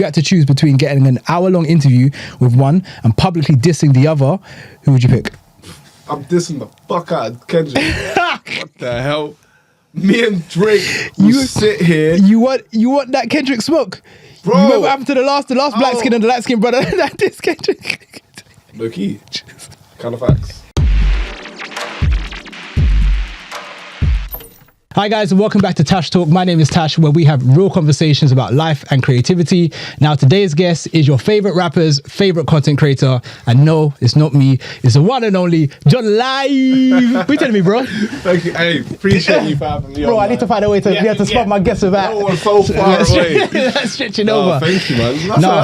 you had to choose between getting an hour-long interview with one and publicly dissing the other, who would you pick? I'm dissing the fuck out of Kendrick. What the hell? Me and Drake sit here. You want that Kendrick smoke? Bro. You remember what happened to the last black skin and the light skin brother that diss Kendrick? Low key. Kind of facts. Hi guys, and welcome back to Tash Talk. My name is Tash, where we have real conversations about life and creativity. Now, today's guest is your favorite rapper's favorite content creator. And no, it's not me. It's the one and only John Live. What you telling me, bro? Thank you. Hey, appreciate you for having me. Bro, I need to find a way to spot my guests with that. No one's so far away. That's stretching over. Thank you, man.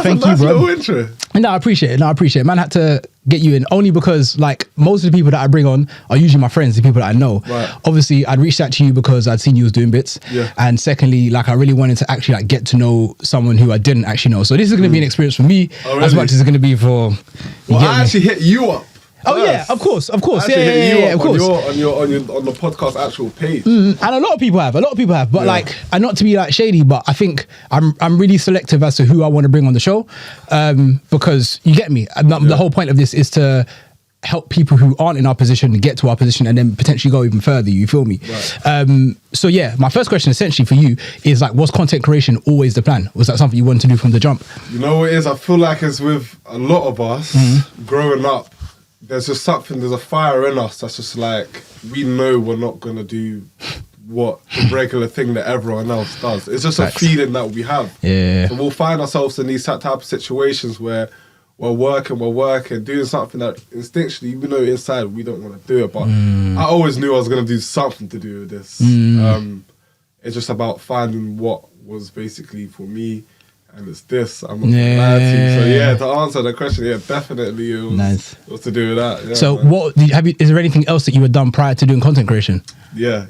Thank you, nice bro. little intro. No, I appreciate it. Man had to get you in only because like most of the people that I bring on are usually my friends, the people that I know. Right. Obviously, I'd reached out to you because I'd seen you was doing bits. Yeah. And secondly, like I really wanted to actually like get to know someone who I didn't actually know. So this is going to be an experience for me as much as it's going to be for. Well, I actually hit you up. Oh yeah, of course. Yeah, of course. On the podcast actual page. And a lot of people have, but like, and not to be like shady, but I think I'm really selective as to who I want to bring on the show, because you get me. The whole point of this is to help people who aren't in our position to get to our position and then potentially go even further. You feel me? Right. So yeah, my first question essentially for you is like, was content creation always the plan? Was that something you wanted to do from the jump? You know what it is? I feel like it's with a lot of us growing up. There's just something, there's a fire in us that's just like, we know we're not going to do what the regular thing that everyone else does. It's just a feeling that we have. Yeah. So we'll find ourselves in these type of situations where we're working, doing something that instinctually, even though inside we don't want to do it, but I always knew I was going to do something to do with this. It's just about finding what was basically for me. And it's this, I'm not gonna lie to you. So yeah, to answer the question, yeah, definitely it was to do with that. Yeah, so man. Is there anything else that you had done prior to doing content creation? Yeah.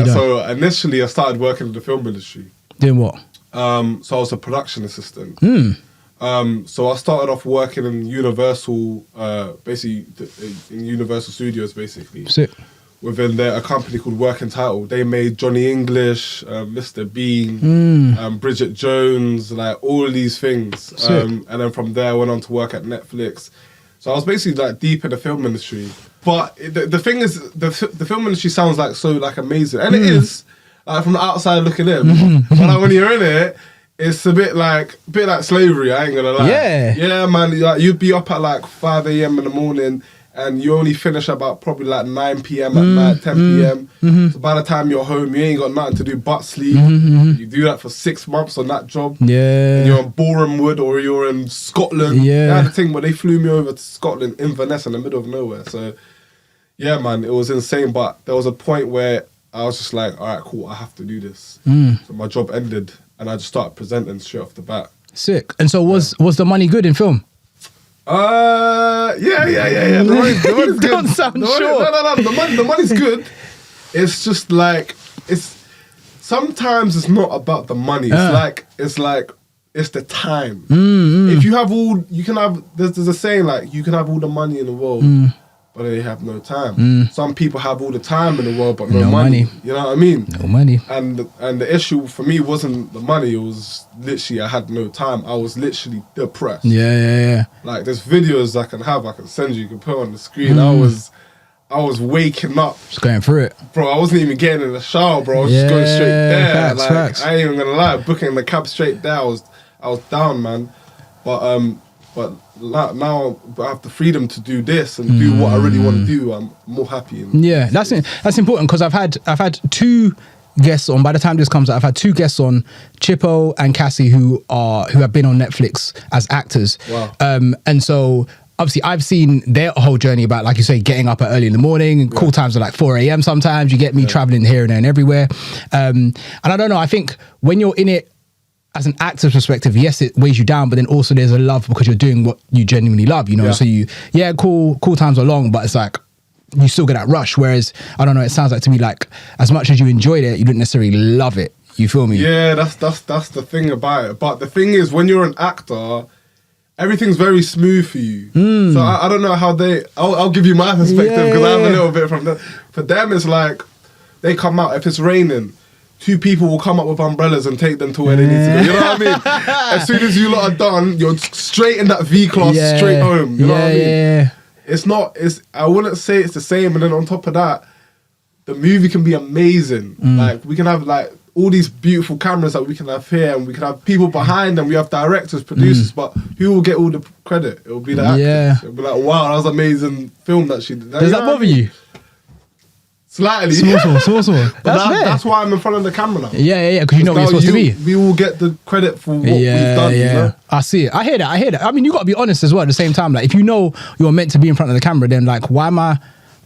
So initially I started working in the film industry. Doing what? So I was a production assistant. So I started off working in Universal, basically in Universal Studios, basically. Sick. Within a company called Working Title. They made Johnny English, Mr. Bean, Bridget Jones, like all of these things. And then from there I went on to work at Netflix. So I was basically like deep in the film industry. But the thing is, the film industry sounds like so like amazing. And it is, like from the outside looking in. But like when you're in it, it's a bit like slavery, I ain't gonna lie. Yeah, man, like you'd be up at like 5 a.m. in the morning, and you only finish about probably like 9 p.m. at night, 10 p.m. So by the time you're home, you ain't got nothing to do but sleep. You do that for 6 months on that job. Yeah. And you're in Borehamwood or you're in Scotland. Yeah. They had the thing where they flew me over to Scotland, Inverness, in the middle of nowhere. So yeah, man, it was insane. But there was a point where I was just like, all right, cool, I have to do this. So my job ended and I just started presenting straight off the bat. Sick. And so was the money good in film? Yeah. The money's good. Don't sound sure. No. The money's good. It's just like sometimes it's not about the money. It's the time. If you have there's a saying like you can have all the money in the world, but they have no time. Some people have all the time in the world, but no money. You know what I mean? No money. And the issue for me wasn't the money. It was literally I had no time. I was literally depressed. Yeah. Like there's videos I can send you can put on the screen. I was waking up. Just going through it. Bro, I wasn't even getting in the shower, bro. I was just going straight there. Facts. I ain't even gonna lie, booking the cab straight there. I was down, man. But now I have the freedom to do this and do what I really want to do. I'm more happy. Yeah, that's important because I've had two guests on. By the time this comes out, I've had two guests on, Chippo and Cassie, who have been on Netflix as actors. Wow. And so obviously I've seen their whole journey about, like you say, getting up at early in the morning. Call times are like 4 a.m. sometimes. You get me traveling here and there and everywhere. And I don't know, I think when you're in it as an actor's perspective, yes, it weighs you down, but then also there's a love because you're doing what you genuinely love, you know? So cool times are long, but it's like, you still get that rush. Whereas, I don't know, it sounds like to me like, as much as you enjoyed it, you didn't necessarily love it. You feel me? Yeah, that's the thing about it. But the thing is, when you're an actor, everything's very smooth for you. So I don't know how I'll give you my perspective because I have a little bit from them. For them, it's like, they come out, if it's raining, 2 people will come up with umbrellas and take them to where they need to go. You know what I mean? As soon as you lot are done, you're straight in that V-Class, straight home. You know what I mean? I wouldn't say it's the same. And then on top of that, the movie can be amazing. Like, we can have like all these beautiful cameras that we can have here, and we can have people behind them. We have directors, producers, but who will get all the credit? It will be the actors. It'll be like, wow, that was an amazing film that she did. Does that bother you? Slightly. Small. That's why I'm in front of the camera now. Yeah, because you know what you're supposed to be. We will get the credit for what we've done. You know? I see it. I hear that. I mean, you got to be honest as well at the same time. Like, if you know you're meant to be in front of the camera, then like, why am I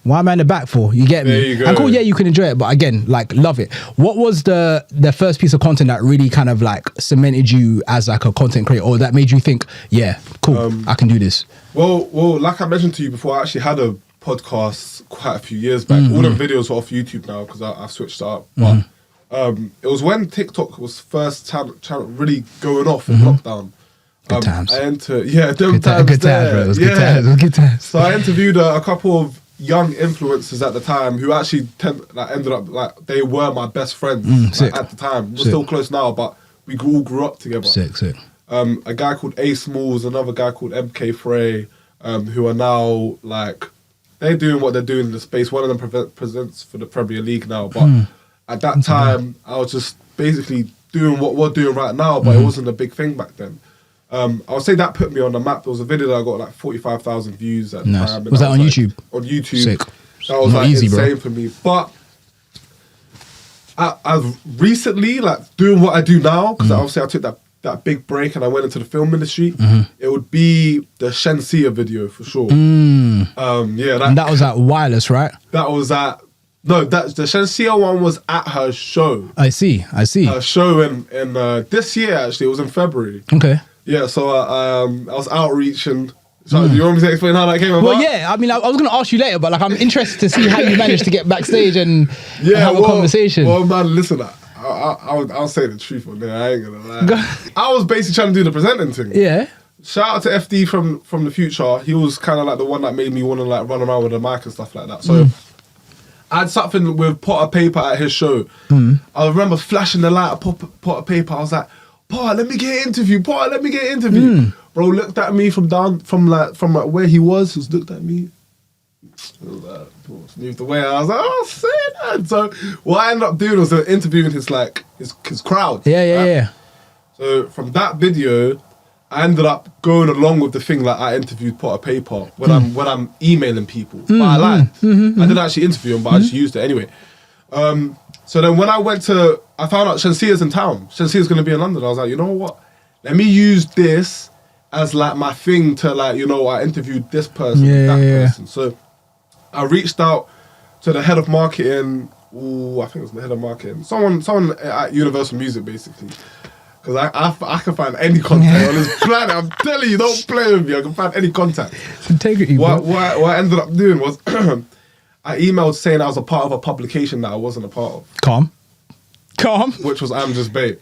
in the back for? You get me? There you go. And cool, yeah, you can enjoy it, but again, like, love it. What was the first piece of content that really kind of like cemented you as like a content creator, or that made you think, yeah, cool, I can do this? Well, like I mentioned to you before, I actually had a podcast quite a few years back. All the videos are off YouTube now because I've switched it up. But it was when TikTok was first really going off in lockdown. Good times. Good times. So I interviewed a couple of young influencers at the time who actually ended up like they were my best friends at the time. We're still close now, but we all grew up together. Sick. A guy called A Smalls, another guy called MK Frey, who are now like, they're doing what they're doing in the space. One of them presents for the Premier League now, but at that time I was just basically doing what we're doing right now, but it wasn't a big thing back then. I would say that put me on the map. There was a video that I got like 45,000 views at the time. Was that on YouTube? On YouTube. Sick. That was Not like easy, insane bro. for me. But I've recently, like, doing what I do now, because obviously I took that big break and I went into the film industry. It would be the Shenseea video for sure. And that was at Wireless, right? That was at the Shenseea one was at her show. I see. Her show in this year, actually. It was in February. Okay. Yeah, so I was outreach and... So do you want me to explain how that came about? Well, yeah, I mean, I was going to ask you later, but like, I'm interested to see how you managed to get backstage and have a conversation. Well, man, listen, I'll say the truth on there. I ain't going to lie. I was basically trying to do the presenting thing. Yeah. Shout out to FD from the future. He was kind of like the one that made me want to like run around with a mic and stuff like that. So I had something with pot of paper at his show. I remember flashing the light of pot of paper. I was like, Pot, let me get an interview. Bro looked at me from where he was. Just looked at me. Moved away. I was like, oh, say that. So what I ended up doing was interviewing his crowd. Yeah. So from that video, I ended up going along with the thing like I interviewed Pot of Paper when I'm emailing people. But I lied. I didn't actually interview him, but I just used it anyway. So then when I found out Shenseea's in town. Shenseea's going to be in London. I was like, you know what? Let me use this as like my thing to like, you know, I interviewed this person, person. So I reached out to the head of marketing. I think it was the head of marketing. Someone at Universal Music, basically. Because I can find any contact on this planet. I'm telling you, don't play with me. I can find any contact. Integrity, what I ended up doing was I emailed saying I was a part of a publication that I wasn't a part of. Calm. Which was imjustbait.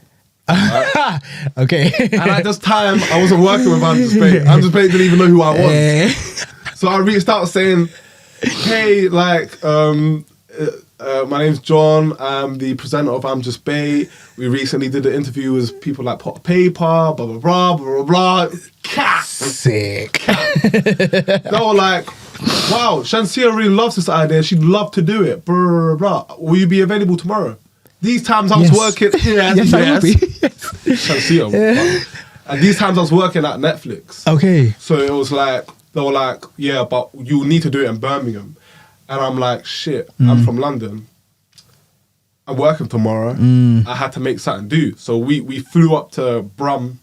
Right? Okay. And at this time, I wasn't working with imjustbait. imjustbait didn't even know who I was. So I reached out saying, hey, like, my name's John. I'm the presenter of imjustbait. We recently did an interview with people like Pot of Paper, blah, blah, blah, blah, blah, blah. Sick. They were like, wow, Shenseea really loves this idea. She'd love to do it. Blah, blah, blah. Will you be available tomorrow? These times I was working. Yes, I will be. Shenseea. And these times I was working at Netflix. Okay. So it was like, they were like, yeah, but you need to do it in Birmingham. And I'm like, shit, I'm from London. I'm working tomorrow. I had to make something do. So we flew up to Brum,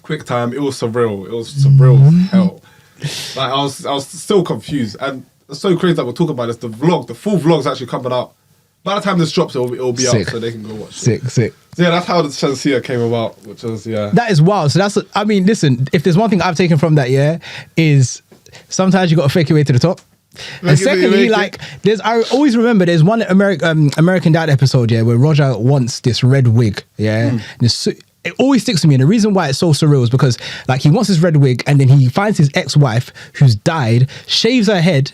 quick time. It was surreal. As hell. Like I was still confused. And it's so crazy that we're talking about this. The full vlog's actually coming out. By the time this drops, it'll be out so they can go watch it. Sick. So yeah, that's how the Shenseea came about, which was, That is wild. So I mean, listen, if there's one thing I've taken from that, is sometimes you got to fake your way to the top. And secondly, like, I always remember there's one American Dad episode, where Roger wants this red wig, and it always sticks to me. And the reason why it's so surreal is because like he wants his red wig and then he finds his ex-wife who's died, shaves her head,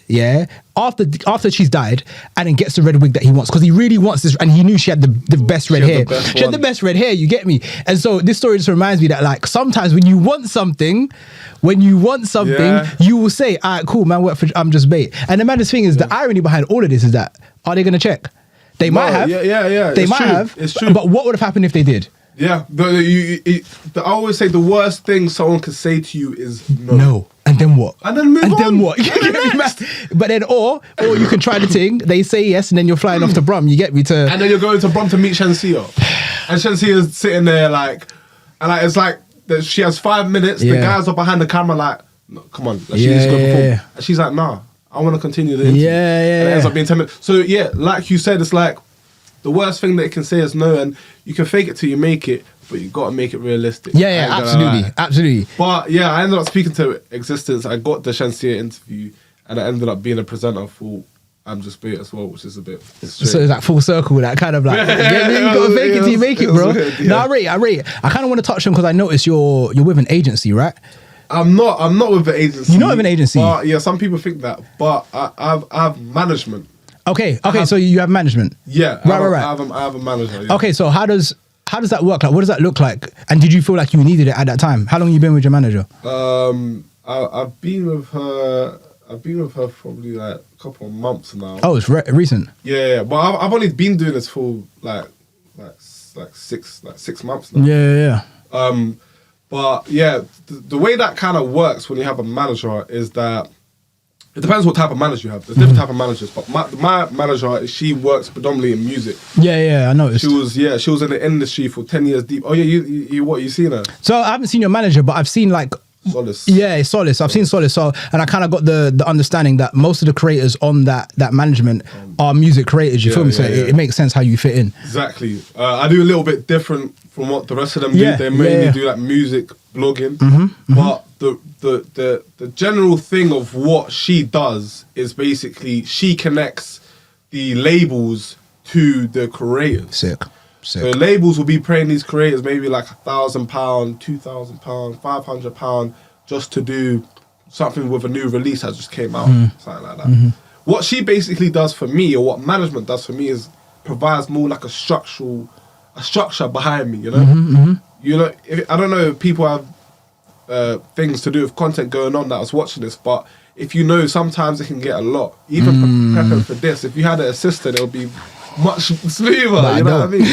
after she's died, and then gets the red wig that he wants because he really wants this, and he knew she had the best red hair. She had the best red hair, you get me? And so this story just reminds me that like sometimes when you want something, you will say, all right, cool, man, work for imjustbait. And the maddest thing is the irony behind all of this is that, are they going to check? They might have. Yeah. They might have. It's true. But what would have happened if they did? Yeah, I always say the worst thing someone can say to you is no. No. And then what? And then move on. And then what? But then, or you can try the thing, they say yes, and then you're flying off to Brum, you get me, and then you're going to Brum to meet Shenseea. And Shenseea's sitting there like, and like, it's like, she has 5 minutes, the guys are behind the camera like, no, come on, like, she's going to perform. And she's like, nah, I want to continue the interview. And it ends up being 10 minutes. So yeah, like you said, it's like, the worst thing that it can say is no, and you can fake it till you make it, but you got to make it realistic. Absolutely. But yeah, I ended up speaking to Existence. I got the Shenseea interview, and I ended up being a presenter for imjustbait as well, which is a bit strange. So it's like full circle, that kind of like, you got to fake it till you make it, bro. No, I rate it. I kind of want to touch on because I noticed you're with an agency, right? I'm not with an agency. You're not with an agency? But yeah, some people think that, but I have management. Okay, so you have management. Yeah, right. I have a manager. Yeah. Okay, so how does that work? Like, what does that look like? And did you feel like you needed it at that time? How long have you been with your manager? I've been with her probably like a couple of months now. Oh, it's recent. Yeah, but I've only been doing this for like 6 months now. Yeah. But yeah, the way that kind of works when you have a manager is that it depends what type of manager you have. There's different type of managers, but my manager, she works predominantly in music. Yeah, I noticed. She was in the industry for 10 years deep. Oh yeah, you seen her? So I haven't seen your manager, but I've seen like Solace. Yeah, Solace. I've seen Solace. So, and I kind of got the understanding that most of the creators on that management are music creators. You feel me? So it makes sense how you fit in. Exactly. I do a little bit different from what the rest of them do. They mainly do like music blogging, but the general thing of what she does is basically she connects the labels to the creators. Sick. So labels will be paying these creators maybe like £1,000, £2,000, £500 just to do something with a new release that just came out, something like that. What she basically does for me, or what management does for me, is provides more like a structure behind me. You know, you know. I don't know if people have things to do with content going on that I was watching this, but if you know, sometimes it can get a lot. Even prepping for this, if you had an assistant, it'll be much smoother, you know what I mean?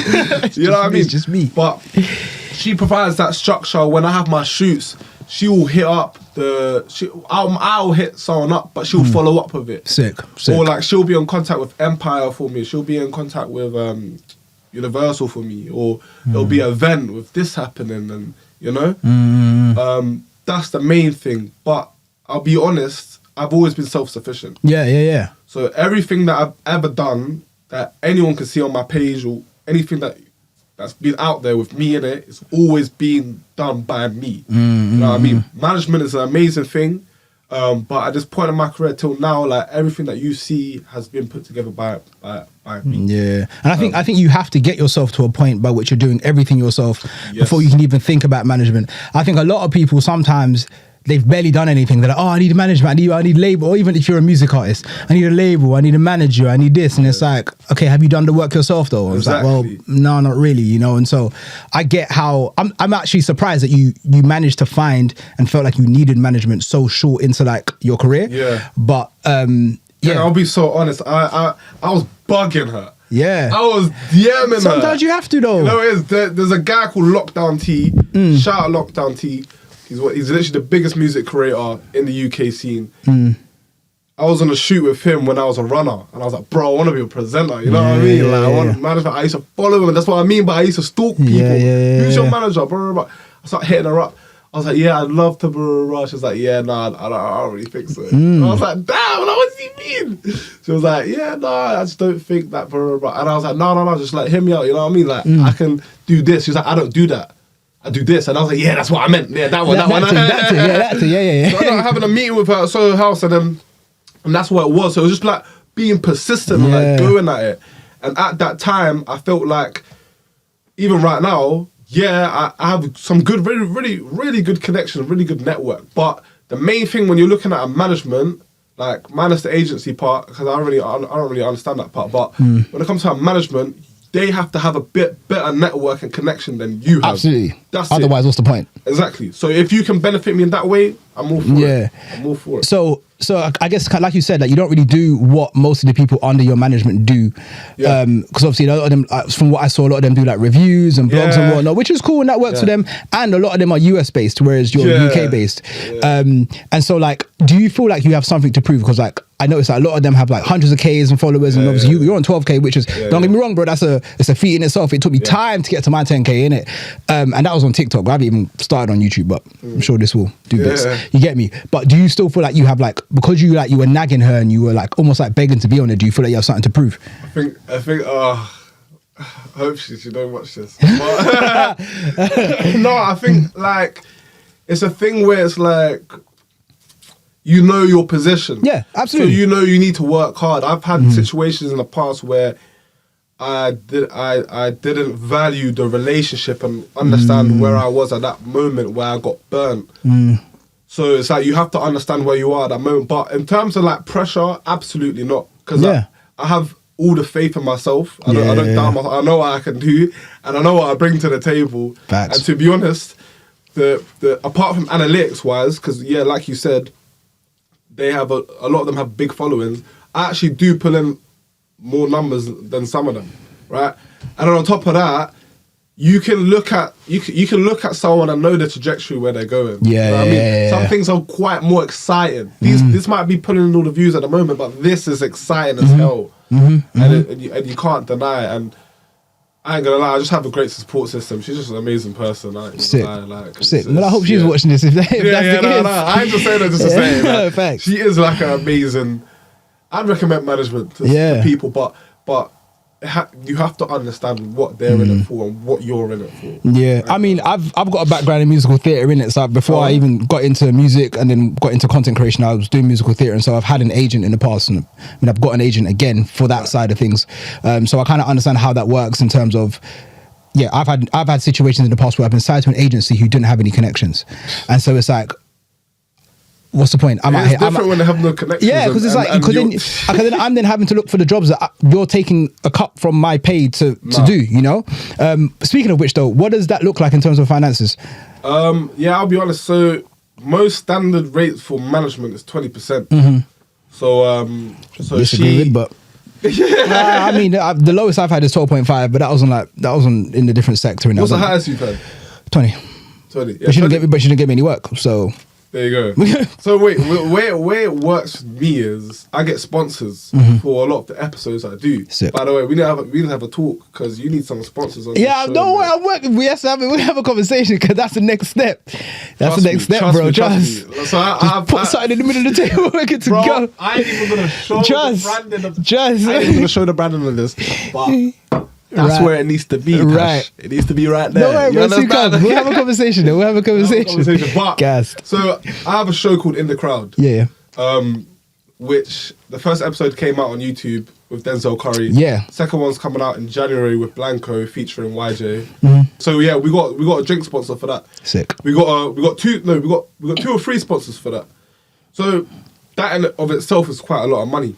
You know what I mean? It's just me. But she provides that structure. When I have my shoots, she will hit up I'll hit someone up, but she'll follow up with it. Sick. Or like she'll be in contact with Empire for me. She'll be in contact with Universal for me. Or there'll be an event with this happening, and you know, that's the main thing. But I'll be honest, I've always been self-sufficient. Yeah. So everything that I've ever done that anyone can see on my page, or anything that's been out there with me in it, it's always been done by me. You know what I mean? Management is an amazing thing, but at this point in my career till now, like everything that you see has been put together by me. Yeah, and I think you have to get yourself to a point by which you're doing everything yourself before you can even think about management. I think a lot of people sometimes, they've barely done anything. They're like, oh, I need a management, I need label. Or even if you're a music artist, I need a label, I need a manager, I need this. And it's like, okay, have you done the work yourself though? It's like, well, no, not really, you know. And so I get how, I'm actually surprised that you managed to find and felt like you needed management so short into like your career. Yeah. But I'll be so honest, I was bugging her. Yeah. I was DMing her. Sometimes you have to though. You know, there's a guy called Lockdown T. Shout out Lockdown T. He's literally the biggest music creator in the UK scene. I was on a shoot with him when I was a runner, and I was like, bro, I want to be a presenter. You know what I mean? Like, I want management. I used to follow him, and that's what I mean. But I used to stalk people. Who's your manager? Blah, blah, blah. I started hitting her up. I was like, yeah, I'd love to. Blah, blah, blah. She was like, yeah, nah, I don't really think so. And I was like, damn, like, what does he mean? She was like, yeah, nah, I just don't think that. Blah, blah, blah. And I was like, no, just like, hear me out. You know what I mean? Like, I can do this. She was like, I don't do that. I do this, and I was like, yeah, that's what I meant. Yeah, that one. Yeah. So I ended up having a meeting with her at Soho House, and that's what it was. So it was just like being persistent and like going at it. And at that time, I felt like, even right now, yeah, I have some good, really, really, really good connection, really good network. But the main thing when you're looking at a management, like minus the agency part, because I don't really understand that part. But when it comes to a management, they have to have a bit better network and connection than you have. Absolutely. That's Otherwise, what's the point? Exactly. So if you can benefit me in that way, I'm all for it. I'm all for it. So I guess, like you said, like you don't really do what most of the people under your management do. Because obviously a lot of them, from what I saw, a lot of them do like reviews and blogs and whatnot, which is cool and that works for them. And a lot of them are US based, whereas you're UK based. And so like, do you feel like you have something to prove? Because like, I noticed that a lot of them have like hundreds of Ks and followers, and obviously you're on 12K, which is, don't get me wrong, bro, it's a feat in itself. It took me time to get to my 10K, innit? And that was on TikTok, but I haven't even started on YouTube, but I'm sure this will do bits. You get me? But do you still feel like you have like, because you were nagging her and you were like almost like begging to be on it, do you feel like you have something to prove? I think I hope she don't watch this. But, no, I think like it's a thing where it's like, you know your position. Yeah, absolutely. So you know you need to work hard. I've had situations in the past where I didn't value the relationship and understand where I was at that moment where I got burnt. So it's like you have to understand where you are at that moment. But in terms of like pressure, absolutely not. Because I have all the faith in myself. I don't doubt myself. I know what I can do and I know what I bring to the table. Facts. And to be honest, the apart from analytics wise, because like you said, they have a lot of them have big followings. I actually do pull in more numbers than some of them, right? And then on top of that, you can look at someone and know the trajectory where they're going. You know what I mean? Some things are quite more exciting. This might be pulling in all the views at the moment, but this is exciting as hell, and you can't deny it. And I ain't gonna lie, I just have a great support system. She's just an amazing person. Sick. Sick. Well, I hope she's watching this. If that's the case. No. I ain't just saying that just to say it. Like, Thanks. she is like an amazing. I'd recommend management to people, but you have to understand what they're in it for and what you're in it for. Yeah, right? I mean, I've got a background in musical theatre, innit? So before I even got into music and then got into content creation, I was doing musical theatre, and so I've had an agent in the past, and I mean, I've got an agent again for that side of things. So I kind of understand how that works in terms of. Yeah, I've had situations in the past where I've been signed to an agency who didn't have any connections, and so it's like, what's the point? It's different when they have no connections. Yeah, because it's like, because then I'm then having to look for the jobs that you're taking a cut from my pay to do, you know? Speaking of which though, what does that look like in terms of finances? I'll be honest. So most standard rates for management is 20%. So disagree with, but I mean, the lowest I've had is 12.5, but that wasn't in a different sector. What's the highest you've had? 20. 20. Yeah, but she didn't get me any work, so. There you go. So wait, where it works for me is I get sponsors for a lot of the episodes I do. Sick. By the way, we didn't have a talk because you need some sponsors on this show. No, I'm working. We have to have a conversation because that's the next step. That's the next step, bro. Trust me. So I put something in the middle of the table. We're good to go. I ain't even gonna show the branding of this, but. That's where it needs to be. Right. It needs to be right there. No worry, bro. We'll have a conversation. But, so I have a show called In the Crowd. Yeah. Which the first episode came out on YouTube with Denzel Curry. Yeah. Second one's coming out in January with Blanco featuring YJ. So yeah, we got a drink sponsor for that. Sick. We got two or three sponsors for that. So that in of itself is quite a lot of money.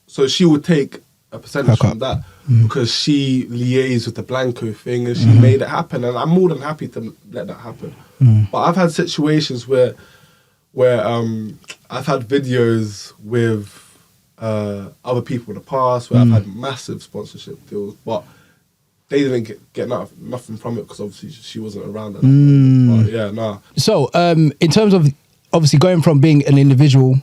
So she would take a percentage from that. Because she liaised with the Blanco thing and she made it happen, and I'm more than happy to let that happen. But I've had situations where I've had videos with other people in the past where I've had massive sponsorship deals, but they didn't get nothing from it because obviously she wasn't around at that point. But yeah, nah. So in terms of obviously going from being an individual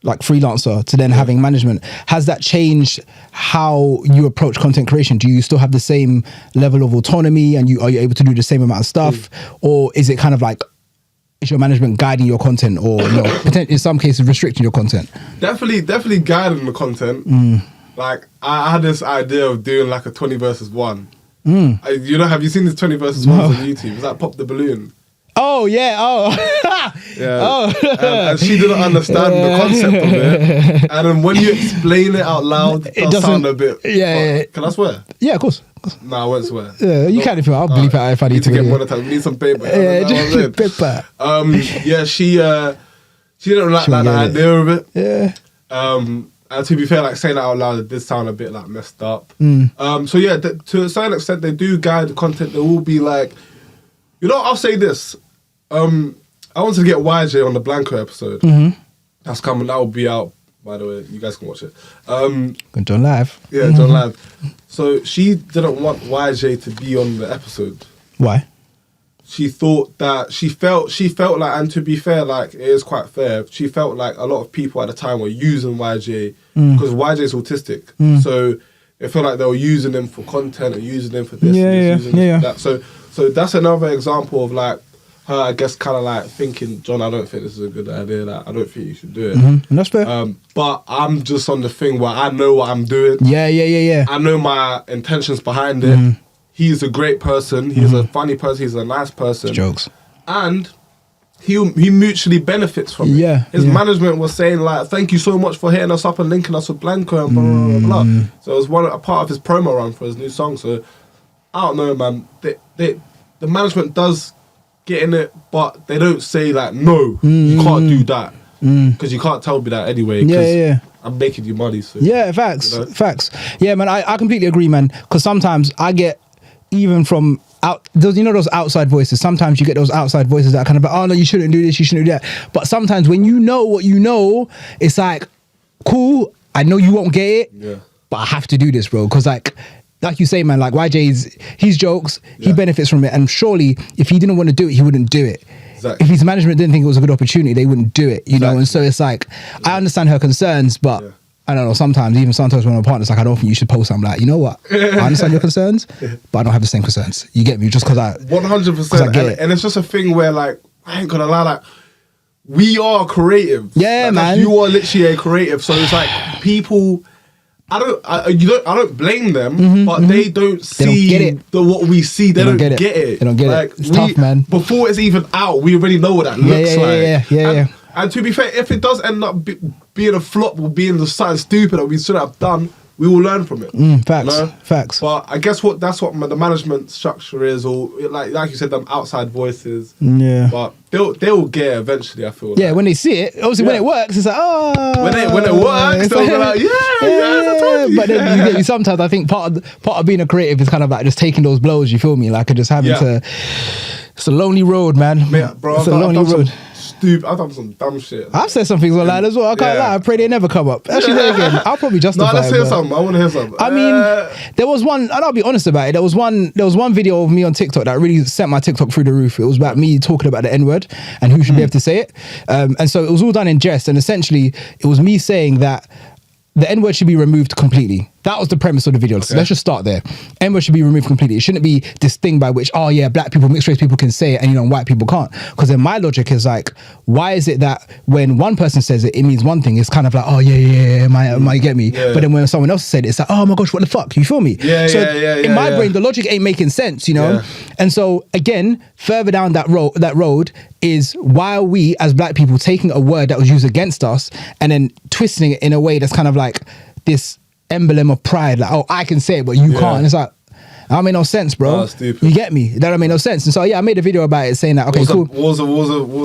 like freelancer to then having management, has that changed how you approach content creation? Do you still have the same level of autonomy and are you able to do the same amount of stuff? Or is it kind of like, is your management guiding your content or in some cases restricting your content? Definitely guiding the content. Like I had this idea of doing like a 20 versus 1. Have you seen this 20 versus 1 on YouTube? It's like Pop the Balloon. Oh yeah, and she didn't understand the concept of it. And then when you explain it out loud, it does sound a bit. Can I swear? Yeah, of course. Nah, I won't swear. Yeah, you can if you want. I'll bleep it out if I need to. Get monetized. We need some paper. Yeah, just paper. Yeah, she didn't like that idea of it. Yeah. And to be fair, like saying that out loud, it did sound a bit like messed up. So yeah, to a certain extent, they do guide the content. There will be like, I'll say this. I wanted to get YJ on the Blanco episode. That's coming. That will be out. By the way, you guys can watch it. John Live. Yeah, John Live. So she didn't want YJ to be on the episode. Why? She thought that she felt like, and to be fair, like it is quite fair. She felt like a lot of people at the time were using YJ because YJ is autistic. So it felt like they were using him for content and using him for this, that. So that's another example of like her, I guess, kind of like thinking, John, I don't think this is a good idea. Like, I don't think you should do it. And that's fair. But I'm just on the thing where I know what I'm doing. Yeah. I know my intentions behind it. He's a great person. He's a funny person. He's a nice person. Jokes. And he mutually benefits from it. Yeah. His management was saying like, thank you so much for hitting us up and linking us with Blanco and blah, blah, blah, blah. So it was a part of his promo run for his new song. So I don't know, man. The management does get in it, but they don't say like, no, you can't do that. Because you can't tell me that anyway. Yeah. I'm making you money. So, yeah, facts. Facts. Yeah, man, I completely agree, man. Because sometimes I get, even from those outside voices, sometimes you get those outside voices that are kind of like, oh no, you shouldn't do this, you shouldn't do that. But sometimes when you know what you know, it's like, cool, I know you won't get it, but I have to do this, bro. Because like you say, man, like YJ's, his jokes, he benefits from it. And surely if he didn't want to do it, he wouldn't do it. Exactly. If his management didn't think it was a good opportunity, they wouldn't do it, you know? And so it's like, I understand her concerns, but I don't know, sometimes when my partner's like, I don't think you should post something, like, you know what? I understand your concerns, but I don't have the same concerns. You get me? Just because I... 100%. And it's just a thing where, like, I ain't gonna lie, like, we are creative. Yeah, like, man. You are literally a creative. So it's like, people... I don't blame them, but they don't see what we see. They don't get it. They don't get like, it. It's tough, man. Before it's even out, we already know what that looks like. Yeah. And to be fair, if it does end up being a flop or being something stupid that we should have done, we will learn from it. Facts. But I guess that's what the management structure is, or like you said, them outside voices. Yeah. But they'll get it eventually, I feel. Yeah, when they see it, obviously when it works, it's like, oh. When it works, they'll be like, yeah. But then you get me. Sometimes I think part of being a creative is kind of like just taking those blows. You feel me? Like just having to. It's a lonely road, man. Yeah, bro. It's a lonely road. I've done some dumb shit. I've said some things online as well. I can't lie. I pray they never come up. Actually, then again, I'll probably justify it. No, let's hear something. I want to hear something. I mean, there was one, and I'll be honest about it. There was one video of me on TikTok that really sent my TikTok through the roof. It was about me talking about the N-word and who should be able to say it. And so it was all done in jest. And essentially, it was me saying that the N-word should be removed completely. That was the premise of the video. So let's just start there. N-word should be removed completely. It shouldn't be this thing by which, black people, mixed race people can say it and, white people can't. Because then my logic is like, why is it that when one person says it, it means one thing? It's kind of like, you get me? Yeah. But then when someone else said it, it's like, oh my gosh, what the fuck? You feel me? In my brain, the logic ain't making sense, Yeah. And so again, further down that road is, why are we as black people taking a word that was used against us and then twisting it in a way that's kind of like this emblem of pride, like, oh, I can say it, but you can't. And it's like, that made no sense, bro. No, stupid. You get me? That don't make no sense. And so I made a video about it saying that, okay, cool. What was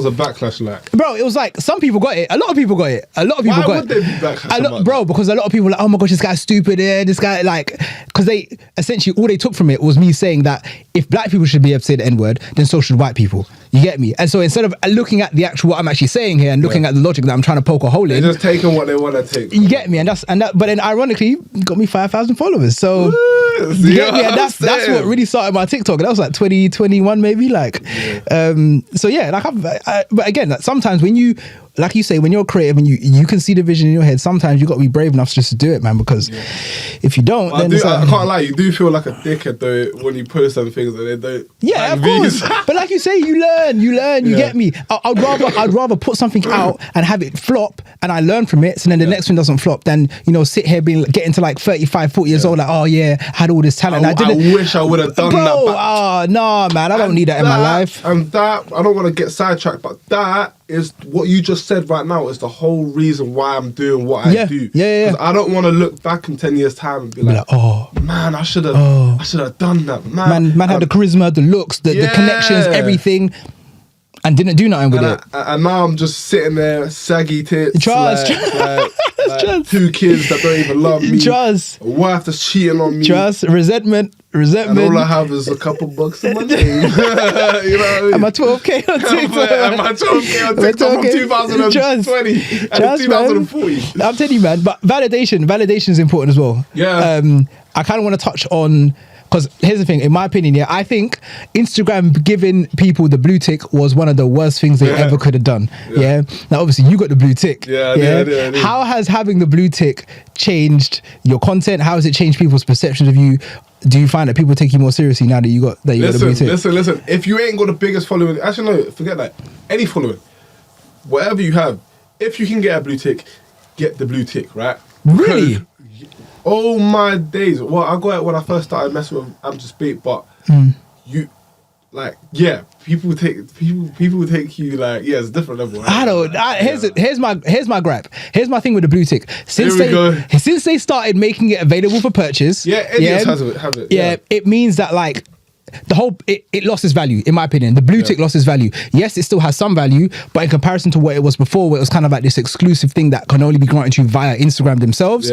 a backlash like? Bro, it was like, some people got it. A lot of people got it. Why would they be backlash? Bro, because a lot of people were like, oh my gosh, this guy's stupid. This guy, like, because they, essentially, all they took from it was me saying that if black people should be able to say the N-word, then so should white people. You get me? And so instead of looking at the actual, what I'm actually saying here and looking at the logic that I'm trying to poke a hole in. They're just taking what they want to take. You get me? But then ironically, got me 5,000 followers. So, you get me? And that's what really started my TikTok. That was like 2021 maybe. Like, but again, like, sometimes when you, like you say, when you're creative and you can see the vision in your head, sometimes you got to be brave enough just to do it, man. Because if you don't, then I can't lie, you do feel like a dickhead though when you post some things and they don't. Yeah, of course. But like you say, you learn. You get me? I'd rather put something out and have it flop and I learn from it, so then the next one doesn't flop, than sit here getting to like 35, 40 years old, like, oh yeah, I had all this talent. I wish I would have done that. Oh, nah, man, I don't need that in my life. And that, I don't want to get sidetracked, but that is what you just said right now is the whole reason why I'm doing what I do. Yeah. 'Cause I don't want to look back in 10 years' time and be like, oh man, I should have done that. Man had the charisma, the looks, the connections, everything, and didn't do nothing with it. And now I'm just sitting there, saggy tits, Trust. like 2 kids that don't even love me, Trust. a wife that's cheating on me, Trust, resentment. And all I have is a couple bucks in my name. You know what I mean? And my 12K on TikTok. And my 12K on TikTok from 2020 and 2040. I'm telling you, man. But validation is important as well. Yeah. I kind of want to touch on, because here's the thing, in my opinion, I think Instagram giving people the blue tick was one of the worst things they ever could have done. Yeah. Now, obviously, you got the blue tick. Yeah, I did. How has having the blue tick changed your content? How has it changed people's perceptions of you? Do you find that people take you more seriously now that you got the blue tick? Listen. If you ain't got the biggest following, actually no, forget that. Any following, whatever you have, if you can get a blue tick, get the blue tick, right? Really? Oh my days! Well, I got it when I first started messing with imjustbait, but you, like, yeah, people take you like, yeah, it's a different level. Right? I don't. Here's my gripe. Here's my thing with the blue tick. Since they started making it available for purchase, idiots have it. Yeah, it means that like the whole it lost its value, in my opinion. The blue tick lost its value. Yes, it still has some value, but in comparison to what it was before, where it was kind of like this exclusive thing that can only be granted to you via Instagram themselves,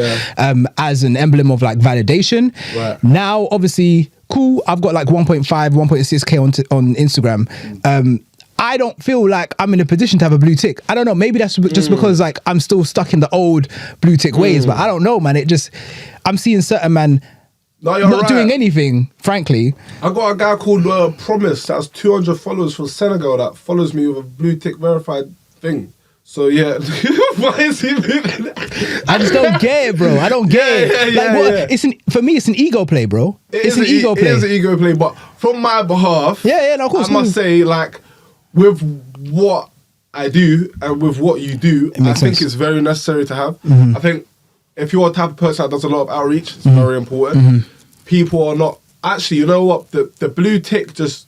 as an emblem of like validation. Right. Now, obviously, cool, I've got like 1.6K on Instagram. I don't feel like I'm in a position to have a blue tick. I don't know. Maybe that's just because like I'm still stuck in the old blue tick ways, but I don't know, man. I'm seeing certain man not doing anything, frankly. I got a guy called Promise that has 200 followers from Senegal that follows me with a blue tick verified thing. So yeah, why is he moving? I just don't get it, bro. I don't get it. For me, it's an ego play, bro. It's an ego play. It is an ego play, but from my behalf, no, of course, I must say, like, with what I do and with what you do, I think it's very necessary to have. I think if you're a type of person that does a lot of outreach, it's very important. People are not actually. You know what? The blue tick just.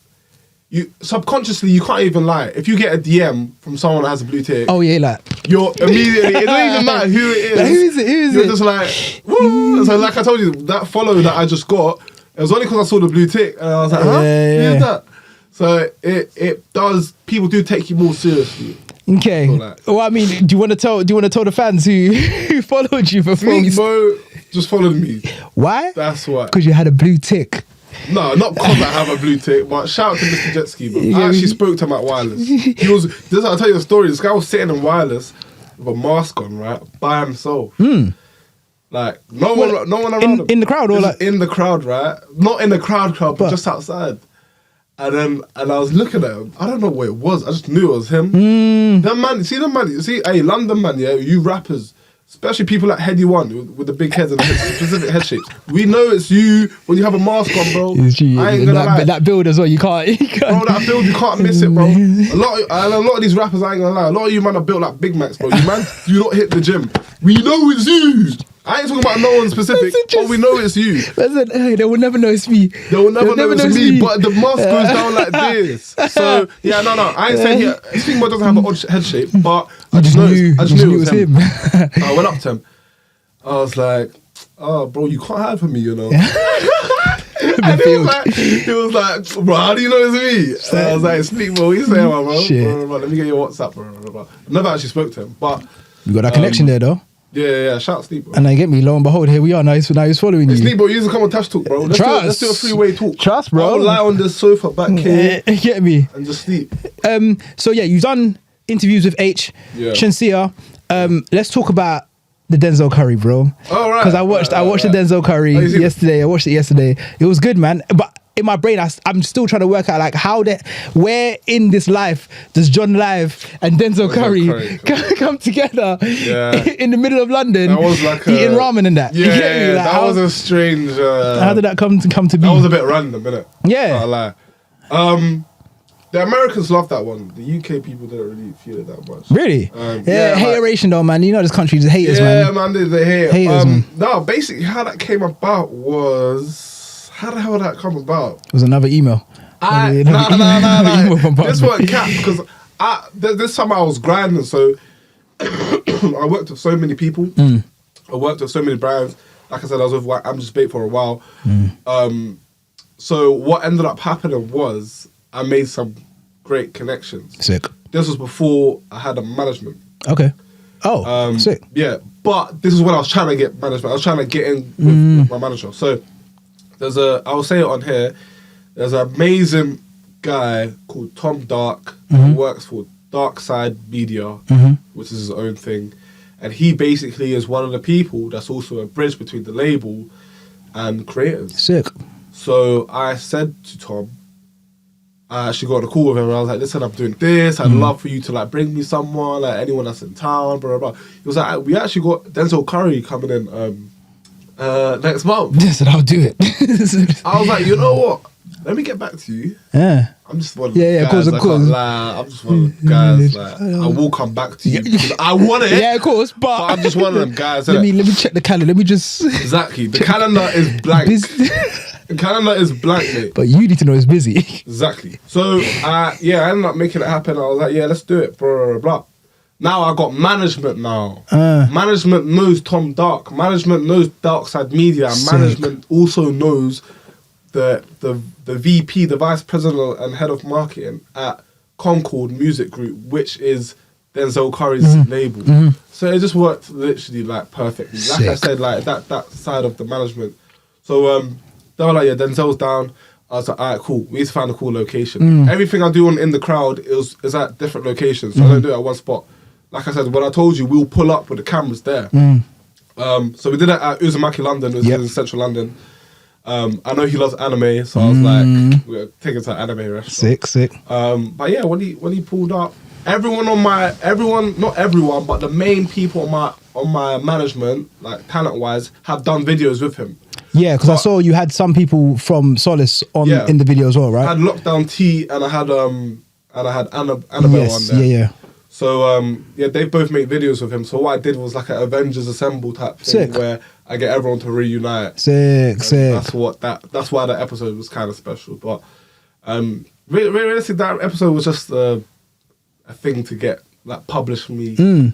You subconsciously, you can't even lie. If you get a DM from someone that has a blue tick, like you're immediately. It don't even matter who it is. Like, who is it? You're just like, woo. So like I told you, that follow that I just got, it was only because I saw the blue tick, and I was like, huh? Who is that? So it does. People do take you more seriously. Okay. Well, I mean, do you want to tell the fans who followed you before? Bro, just followed me. Why? That's why. Because you had a blue tick. No, not because I have a blue tick, but shout out to Mr. Jet Ski, bro. I actually spoke to him at Wireless. I'll tell you the story. This guy was sitting in Wireless with a mask on, right, by himself. Like, no one around him. In the crowd, or like? In the crowd, right? Not in the crowd, but just outside. And I was looking at him. I don't know what it was. I just knew it was him. Them man, hey, London man, yeah, you rappers, especially people like Heady One with the big heads and the specific head shapes. We know it's you when you have a mask on, bro. I ain't gonna lie. That build as well, you can't. Bro, that build, you can't miss it, bro. A lot of these rappers, I ain't gonna lie, a lot of you man are built like Big Macs, bro. You man do not hit the gym. We know it's you. I ain't talking about no one specific, but we know it's you. They will never know it's me. They will never know it's me, but the mask goes down like this. So, yeah, no. I ain't saying Stigma doesn't have an odd head shape, but I just knew it was him. I went up to him. I was like, oh, bro, you can't hide from me, you know. And he was like, bro, how do you know it's me? And I was like, Sneak, bro, what you saying, bro? Let me get your WhatsApp, bro. Never actually spoke to him, but... You got that connection there, though. Yeah. Shout out Sneak, bro. And I get me, lo and behold, here we are. Now he's following you. Sneak, bro, you used to come on TashTalk, bro. Let's do a three-way talk. Trust, bro. I'll lie on this sofa back here. Get me. And just sleep. So yeah, you've done interviews with Shenseea. Let's talk about the Denzel Curry, bro. All right. Because I watched the Denzel Curry yesterday. I watched it yesterday. It was good, man. But in my brain, I'm still trying to work out like where in this life does John Live and Denzel Curry come together in the middle of London, that was like eating ramen and that. Yeah, like, that was a strange. How did that come to be? That was a bit random, innit? Yeah. Can't lie. The Americans love that one. The UK people don't really feel it that much. Really? Hateration though, man. You know this country is haters, man. Yeah, man, they hate. Haters, man. No, basically how that came about was... How the hell did that come about? It was another email. No. This one cap because this time I was grinding, so I worked with so many people. I worked with so many brands. Like I said, I was with imjustbait for a while. So what ended up happening was I made some great connections. Sick. This was before I had a management. Okay. Oh, sick. Yeah, but this is when I was trying to get management. I was trying to get in with my manager. So I'll say it on here, there's an amazing guy called Tom Dark who works for Dark Side Media, which is his own thing. And he basically is one of the people that's also a bridge between the label and creators. Sick. So I said to Tom, I actually got on a call with him and I was like, listen, I'm doing this. I'd love for you to like bring me someone, like anyone that's in town, blah, blah, blah. He was like, we actually got Denzel Curry coming in next month. Yes, and I'll do it. I was like, you know what? Let me get back to you. Yeah. I'm just one of the guys. Of course. I'm just one of the guys. Like, I will come back to you because I want it. Yeah, of course. But I'm just one of them guys. Let me check the calendar. Let me just exactly. The calendar is blank. The calendar is blank, mate. But you need to know it's busy. Exactly. So I ended up making it happen. I was like, yeah, let's do it. Blah blah blah. Now I got management. Now management knows Tom Dark. Management knows Dark Side Media. And management also knows the VP, the vice president and head of marketing at Concord Music Group, which is Denzel Curry's label. So it just worked literally like perfectly. Like I said, like that side of the management. So they were like, yeah, Denzel's down. I was like, all right, cool. We need to find a cool location. Everything I do in the crowd is at different locations. So I don't do it at one spot. Like I said, when I told you, we'll pull up with the cameras there. So we did it at Uzumaki London, which is in central London. I know he loves anime, so I was like, we're taking to an anime restaurant. Sick. But yeah, when he pulled up, not everyone, but the main people on my management, like talent wise, have done videos with him. Yeah, because I saw you had some people from Solace in the video as well, right? I had Lockdown T and I had Annabelle on there. Yeah. So they both make videos with him. So what I did was like an Avengers Assemble type thing where I get everyone to reunite. Sick. That's why that episode was kind of special. But realistically, that episode was just a thing to get like published for me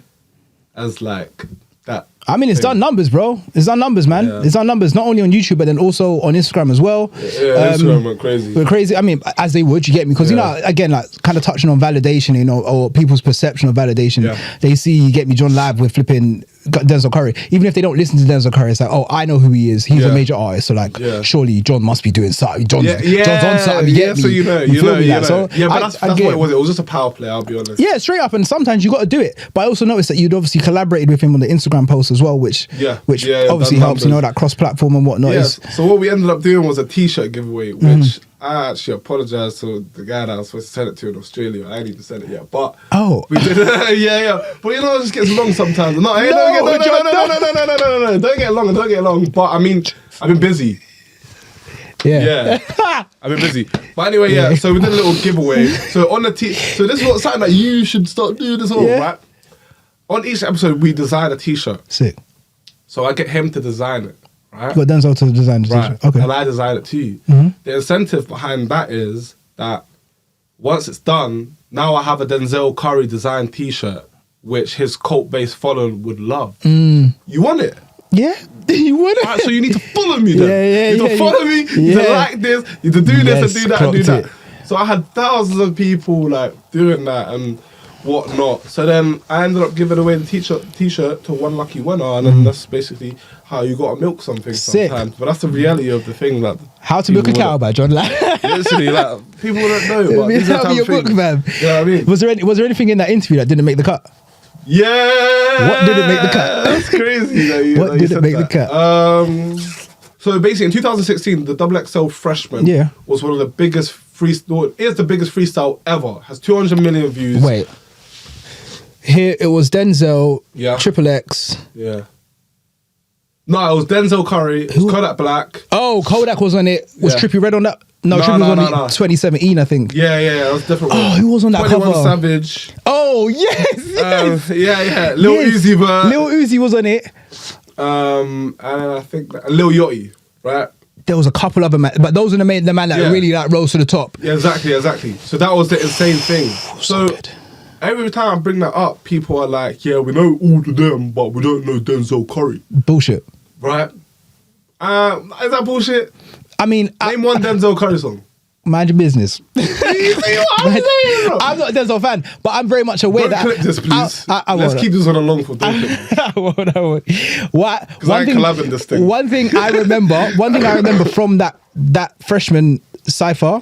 as like that. I mean, it's done numbers, bro. It's done numbers, man. Yeah. It's done numbers, not only on YouTube, but then also on Instagram as well. Yeah, Instagram went crazy. Went crazy. I mean, as they would, you get me? Because, you know, again, like kind of touching on validation, you know, or people's perception of validation. Yeah. They see, you get me, John Live with flipping Denzel Curry. Even if they don't listen to Denzel Curry, it's like, oh, I know who he is. He's a major artist. So, like, surely John must be doing something. John's on something. You get me? So you know. So yeah, but that's what it was. It was just a power play, I'll be honest. Yeah, straight up. And sometimes you got to do it. But I also noticed that you'd obviously collaborated with him on the Instagram post as well, which obviously helps, you know, that cross-platform and whatnot. Yeah. So what we ended up doing was a T-shirt giveaway, which I actually apologise to the guy that I was supposed to send it to in Australia. I ain't even sent it yet, but we did. yeah. But you know, it just gets long sometimes. No, don't get long. But I mean, I've been busy. Yeah. I've been busy. But anyway, so we did a little giveaway. So on the so this is what something that you should start doing as well, right? On each episode, we design a T-shirt. Sick. So I get him to design it, right? You got Denzel to design the T-shirt. Okay. And I design it too. The incentive behind that is that once it's done, now I have a Denzel Curry designed T-shirt, which his cult-based following would love. You want it? Yeah, you want it. Right, so you need to follow me then. You need to follow me, you need to like this, you need to do this and do that and do that. So I had thousands of people like doing that and whatnot. So then I ended up giving away the t-shirt to one lucky winner, and then that's basically how you gotta milk something sometimes. But that's the reality of the thing. Like, how to milk a cow, by John. Literally, like people don't know. But these are your book, man. You know what I mean? Was there anything in that interview that didn't make the cut? Yeah. What didn't make the cut? That's crazy. What didn't make the cut? So basically, in 2016, the XXL Freshman was one of the biggest freestyle. It is the biggest freestyle ever. Has 200 million views. Wait. Here it was Denzel, Triple X. Yeah. No, it was Denzel Curry. It was Kodak Black. Oh, Kodak was on it. Was Trippie Red on that? No, Trippie was on it 2017, I think. Yeah, that was different. Oh, who was on that 21 cover? Savage. Oh, yes. Yeah. Lil Uzi Vert. Lil Uzi was on it. And I think Lil Yachty, right? There was a couple other men, but those are the man that really like rose to the top. Yeah, exactly. So that was the insane thing. So every time I bring that up, people are like, yeah, we know all of them, but we don't know Denzel Curry. Bullshit. Right? Is that bullshit? I mean, Name one Denzel Curry song. Mind your business. You see what I'm saying, bro? I'm not a Denzel fan, but I'm very much aware Don't clip this, please. I Let's won't. keep this on a long for. Don't clip this. I won't. Because I ain't collabing this thing. One thing I remember from that freshman cypher,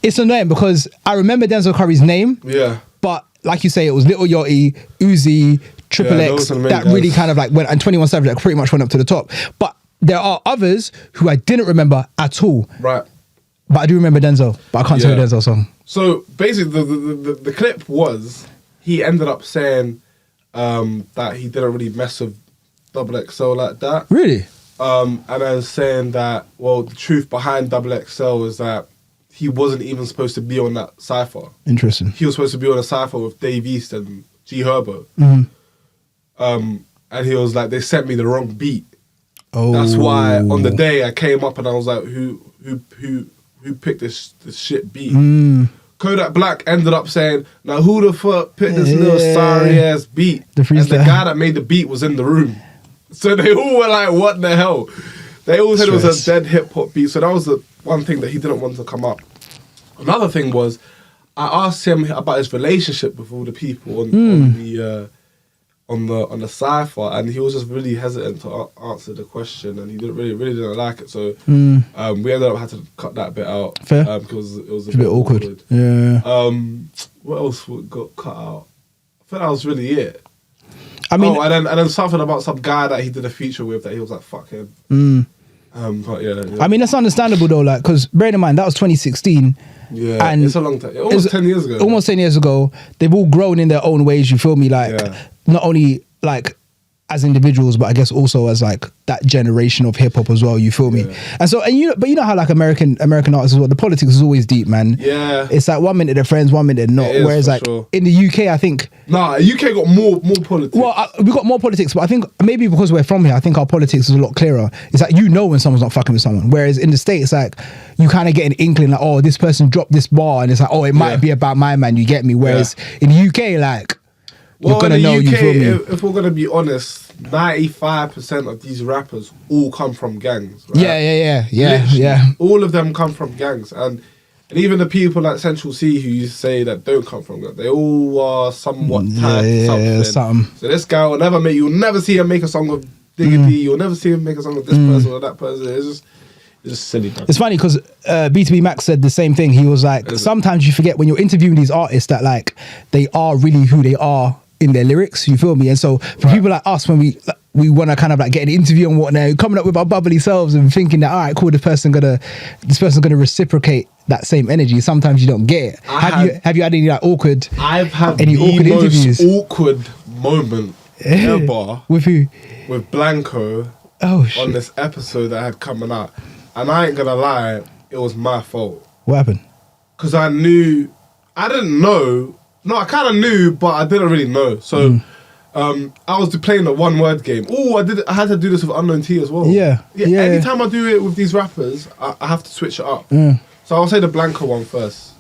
it's annoying because I remember Denzel Curry's name, Yeah. but like you say, it was Lil Yachty, Uzi, Triple Yeah, X those are the main that guys. really kind of like went, and 21 Savage that pretty much went up to the top. But there are others who I didn't remember at all. Right. But I do remember Denzel, but I can't tell you Denzel song. So basically, the clip was he ended up saying that he didn't really mess with XXL like that. Really? And then saying that, well, the truth behind XXL is that he wasn't even supposed to be on that cypher. Interesting. He was supposed to be on a cypher with Dave East and G Herbo. And he was like, they sent me the wrong beat. Oh, That's why on the day I came up and I was like, who picked this shit beat? Kodak Black ended up saying, now who the fuck picked this little sorry ass beat? The and the freestyle. guy that made the beat was in the room. So they all were like, what the hell? They all said it was Stress. a dead hip hop beat. So that was the one thing that he didn't want to come up. Another thing was, I asked him about his relationship with all the people on the cypher, and he was just really hesitant to answer the question, and he didn't really didn't like it. So we ended up having to cut that bit out. Fair. Because it was It's a bit awkward. Yeah. What else got cut out? I think that was really it. I mean, and then something about some guy that he did a feature with that he was like, fuck him. But yeah. I mean, that's understandable though, like, because bearing in mind, that was 2016. Yeah, and it's a long time. Almost 10 years ago. Almost 10 years ago. They've all grown in their own ways, you feel me? Like, not only like as individuals, but I guess also as like that generation of hip hop as well, you feel me? And so, but you know how like American artists as well, the politics is always deep, man. Yeah. It's like 1 minute they're friends, 1 minute they're not. It is, Whereas for like sure. in the UK, I think, Nah, UK got more politics. well, we got more politics, but I think maybe because we're from here, I think our politics is a lot clearer. It's like, you know when someone's not fucking with someone. Whereas in the States, like, you kind of get an inkling like, oh, this person dropped this bar, and it's like, oh, it might be about my man, you get me? Whereas in the UK, like, you're going to know, UK, you feel me? if we're going to be honest, 95% of these rappers all come from gangs. Right? Yeah. Literally, all of them come from gangs. And even the people like Central C who you say that don't come from gangs, they all are somewhat tied to something. So this guy will never you'll never see him make a song with Diggity, you'll never see him make a song with this person or that person. It's just silly, man. It's funny because B2B Max said the same thing. He was like, sometimes you forget when you're interviewing these artists that like they are really who they are in their lyrics, you feel me? And so for people like us, when we want to kind of like get an interview and whatnot, coming up with our bubbly selves and thinking that, all right, cool, this person's gonna reciprocate that same energy. Sometimes you don't get it. Have you had any like awkward? I've had any the awkward most interviews? awkward moment ever With who? with Blanco on this episode that had coming out, and I ain't gonna lie, it was my fault. What happened? Because I didn't know. No, I kind of knew, but I didn't really know. So I was playing the one word game. Oh, I had to do this with Unknown T as well. Yeah. Anytime I do it with these rappers, I have to switch it up. So I'll say the Blanco one first.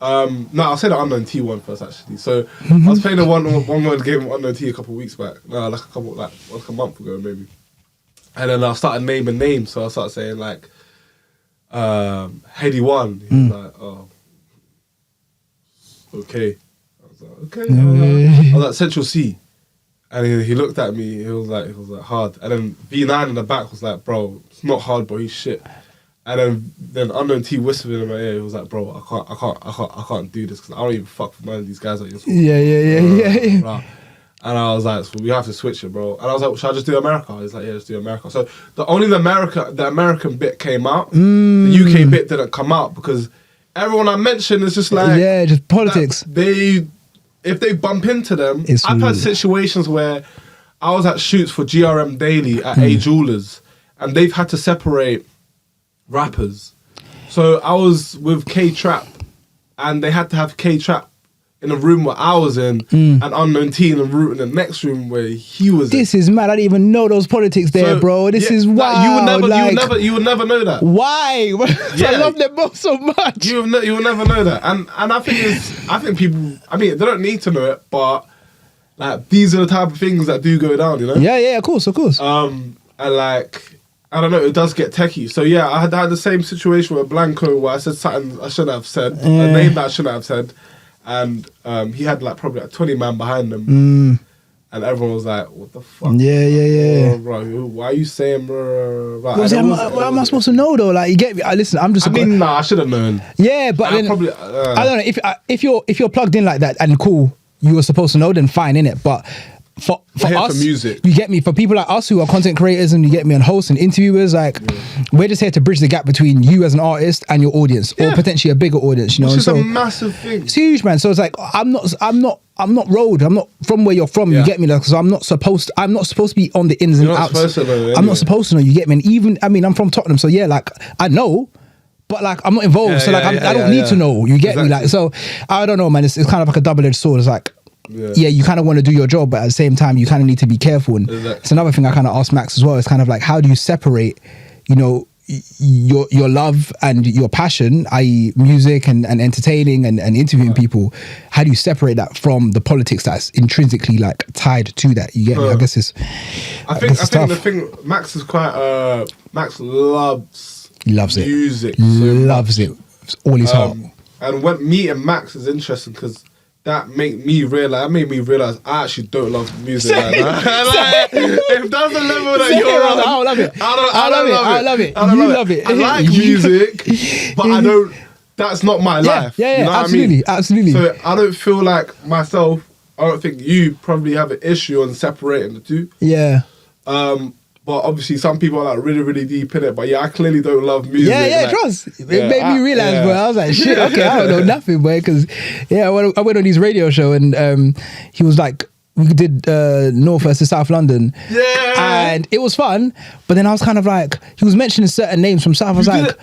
No, I'll say the Unknown T one first, actually. So I was playing the one word game with Unknown T a couple of weeks back. No, like a month ago, maybe. And then I started naming names. So I started saying like, Heady One. He was like, oh, okay. I was like, okay. I was like, Central C. And he looked at me, he was like hard. And then V9 in the back was like, bro, it's not hard, bro, he's shit. And then Unknown T whispered in my ear, he was like, bro, I can't do this because I don't even fuck for none of these guys that you're talking Yeah. And I was like, so we have to switch it, bro. And I was like, should I just do America? He's like, yeah, just do America. So the American bit came out. The UK bit didn't come out because everyone I mentioned is just like, just politics. If they bump into them, I've had situations where I was at shoots for GRM Daily at A Jewelers, and they've had to separate rappers. So I was with K Trap, and they had to have K Trap in a room where I was in, and unknown T in a room in the next room where he was. This is mad. I didn't even know those politics there, bro. This is wild. You would never know that. Why? I love them both so much. You will never know that. And I think people. I mean, they don't need to know it, but like these are the type of things that do go down. You know? Yeah. Of course. And like, I don't know, it does get techie. So yeah, I had the same situation with Blanco where I said something I shouldn't have said, a name that I shouldn't have said, and he had like probably like 20 man behind him, and everyone was like, "What the fuck?" Yeah. Oh, bro, why are you saying, bro? Right, what am I supposed to know though? Like, you get me? Listen, I'm just. I should have known. Yeah, but then, probably. I don't know if you're plugged in like that and cool, you were supposed to know, then fine, innit? But for us, for music, you get me. For people like us who are content creators and you get me, and hosts and interviewers, like we're just here to bridge the gap between you as an artist and your audience, or potentially a bigger audience. You know, which is a massive thing. It's huge, man. So it's like I'm not road. I'm not from where you're from. You get me? Like, so I'm not supposed to be on the ins and outs. I'm not supposed to know. You get me? And even I'm from Tottenham, so yeah, like I know. But like I'm not involved, so like I don't need to know. You get me? Like, so I don't know, man. It's kind of like a double-edged sword. It's like, you kind of want to do your job, but at the same time, you kind of need to be careful. And it's another thing I kind of asked Max as well. It's kind of like, how do you separate, you know, your love and your passion, i.e. music and entertaining and interviewing people? How do you separate that from the politics that's intrinsically like tied to that? You get me? I guess it's. I think the thing, Max is quite. Max loves. He loves it. Music. Loves it. It's all his heart. And when meeting Max is interesting because that made me realize I actually don't love music like that. If that's the level that you're on, I love it. I love it. You love it. I like music, but I don't. That's not my life. Yeah, you know absolutely, absolutely. So I don't feel like myself. I don't think you probably have an issue on separating the two. Yeah. But obviously, some people are like really, really deep in it. But yeah, I clearly don't love music. Yeah, like, trust. It made me realize, bro. I was like, shit, okay, I don't know nothing, boy. Because I went on his radio show and he was like, we did North versus South London. Yeah. And it was fun. But then I was kind of like, he was mentioning certain names from South. I was like,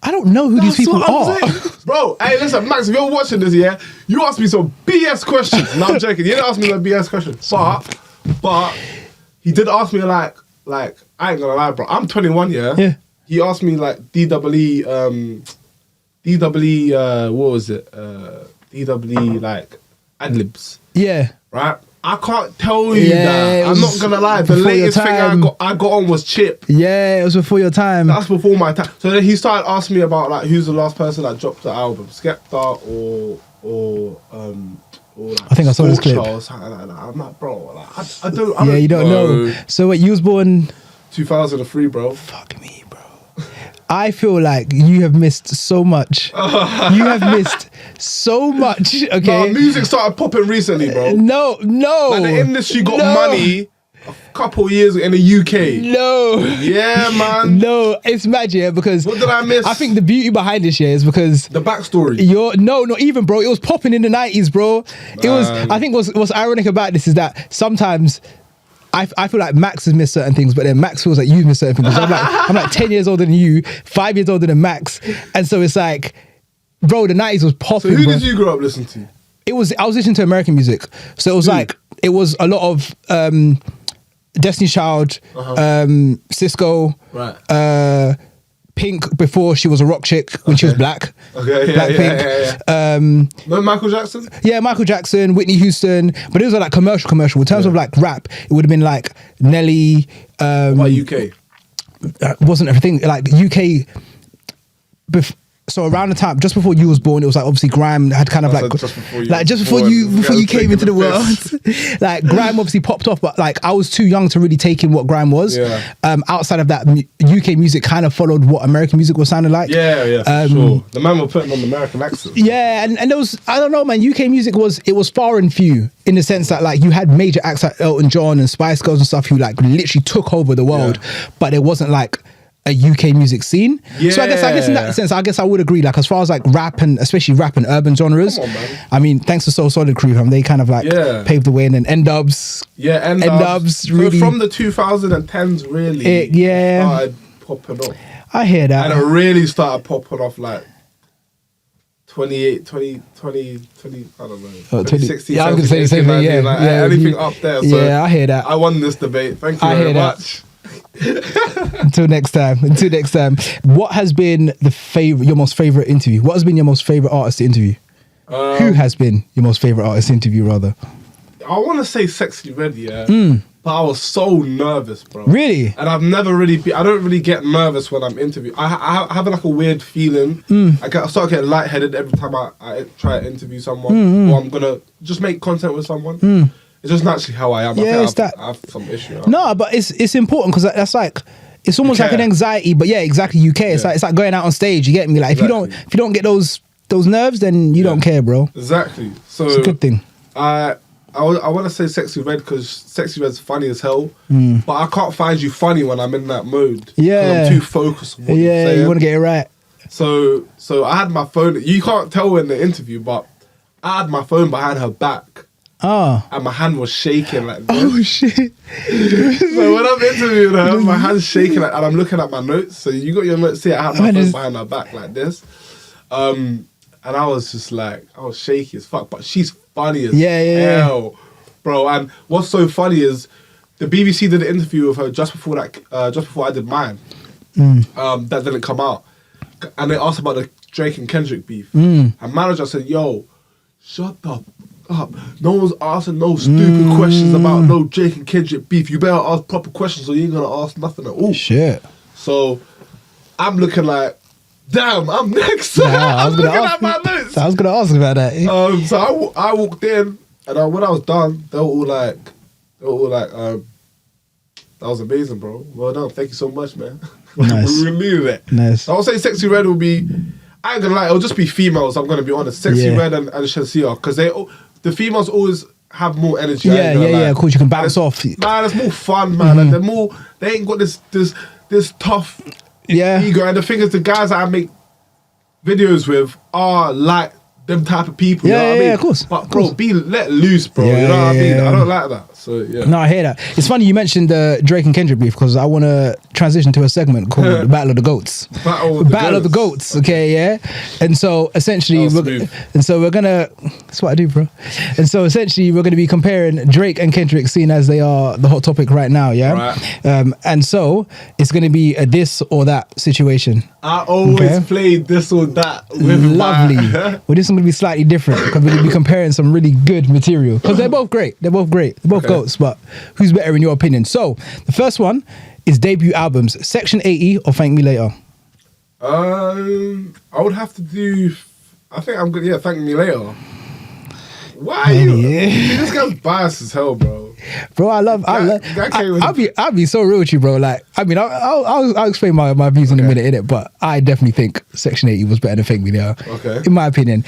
I don't know who these people are. Bro, hey, listen, Max, if you're watching this, you asked me some BS questions. No, I'm joking. You didn't ask me no BS questions. But he did ask me like I ain't gonna lie, bro. I'm 21, yeah. He asked me like DWE, what was it? DWE like ad-libs. Yeah. Right? I can't tell you that. I'm not gonna lie. The latest thing I got on was Chip. Yeah, it was before your time. That's before my time. So then he started asking me about like who's the last person that dropped the album, Skepta or like I think I saw this clip. Or something like that. I'm like, bro, like, I don't. You don't know. So what? You was born 2003, bro. Fuck me, bro. I feel like you have missed so much. You have missed so much. Okay. No, music started popping recently, bro. No. Like the industry got money a couple years in the UK. No. Yeah, man. No, it's mad, yeah, because what did I miss? I think the beauty behind this year is because the backstory. Not even, bro. It was popping in the 90s, bro. It was. I think what's ironic about this is that sometimes I feel like Max has missed certain things, but then Max feels like you've missed certain things. I'm like 10 years older than you, 5 years older than Max, and so it's like, bro, the 90s was popping. So who did you grow up listening to? I was listening to American music, so it was like it was a lot of Destiny's Child, Cisco, right. Pink before she was a rock chick when she was black. Okay, Black Pink. No, Michael Jackson? Yeah, Michael Jackson, Whitney Houston, but it was like commercial. In terms of like rap, it would have been like Nelly. What UK? Wasn't everything like UK? So around the time, just before you was born, it was like obviously grime had kind of just before you came into the world, like grime obviously popped off, but like I was too young to really take in what grime was. Outside of that, UK music kind of followed what American music was sounding like. For sure. The man was putting on the American accent. Yeah, and there was, I don't know, man. UK music was far and few in the sense that like you had major acts like Elton John and Spice Girls and stuff who like literally took over the world, but there wasn't like a UK music scene. So I guess in that sense, I would agree. Like as far as like rap and especially rap and urban genres, come on, man. I mean, thanks to So Solid Crew, they kind of like paved the way, and then N-Dubs. N-Dubs really from the 2010s really started popping off. I hear that. And it really started popping off like 28, 20, 20, 20, I don't know. 2016, yeah, I was going to say the same thing, yeah. Like, Yeah, anything up there. So yeah, I hear that. I won this debate. Thank you very much. Until next time. What has been your most favorite interview? What has been your most favorite artist to interview? Who has been your most favorite artist to interview, rather? I want to say Sexyy Red, yeah. But I was so nervous, bro. Really? And I've never really I don't really get nervous when I'm interviewing. I have like a weird feeling. I start getting lightheaded every time I try to interview someone or I'm going to just make content with someone. It's just naturally how I am. Yeah, I have some issue. No, but it's important because that's like, it's almost like an anxiety, but yeah, exactly, you care. It's like going out on stage, you get me? Like, exactly. if you don't get those nerves, then you don't care, bro. Exactly. So it's a good thing. I want to say Sexyy Red because Sexyy Red's funny as hell, but I can't find you funny when I'm in that mode. Yeah, I'm too focused on what you're saying. You want to get it right. So I had my phone. You can't tell in the interview, but I had my phone behind her back. Oh. And my hand was shaking like this. Oh shit! So when I'm interviewing her, my hand's shaking and I'm looking at my notes. So you got your notes here. I had my phone behind her back like this. And I was just like, I was shaky as fuck. But she's funny as hell, bro. And what's so funny is the BBC did an interview with her just before I did mine. That didn't come out, and they asked about the Drake and Kendrick beef. And manager said, "Yo, shut the up. No one's asking no stupid questions about no Drake and Kendrick beef. You better ask proper questions, or you ain't gonna ask nothing at all." Shit. So I'm looking like, damn, I'm next. I'm looking at my notes. I was gonna ask about that. So I walked in, and when I was done, they were all like, that was amazing, bro. Well done. Thank you so much, man. Nice. We needed it. Nice. I would say Sexyy Red will be, I ain't gonna lie, it'll just be females, I'm gonna be honest. Sexyy Red and Shenseea, because the females always have more energy. Yeah, of course, you can bounce off. Man, it's more fun, man. And they ain't got this tough ego. And the thing is, the guys that I make videos with are like them type of people. You know what I mean? Of course. But bro, be let loose, bro. You know what I mean? I don't like that. So yeah. No, I hear that. It's funny you mentioned the Drake and Kendrick beef because I want to transition to a segment called the Battle of the Goats. Battle of the Goats. Okay, yeah. And so essentially, we're gonna. That's what I do, bro. And so essentially, we're gonna be comparing Drake and Kendrick, seeing as they are the hot topic right now. Yeah. Right. And so it's gonna be a this or that situation. I always play this or that. Lovely. Well, this is going to be slightly different because we're going to be comparing some really good material because they're both great. They're both goats, but who's better in your opinion? So the first one is debut albums, Section 80 or Thank Me Later. I would have to do. I think I'm good. Yeah, Thank Me Later. Why are you? This guy's biased as hell, bro. Bro, I'll be so real with you, bro. Like, I mean, I'll explain my views in a minute, innit? But I definitely think Section 80 was better than Thank Me Later. Okay. In my opinion.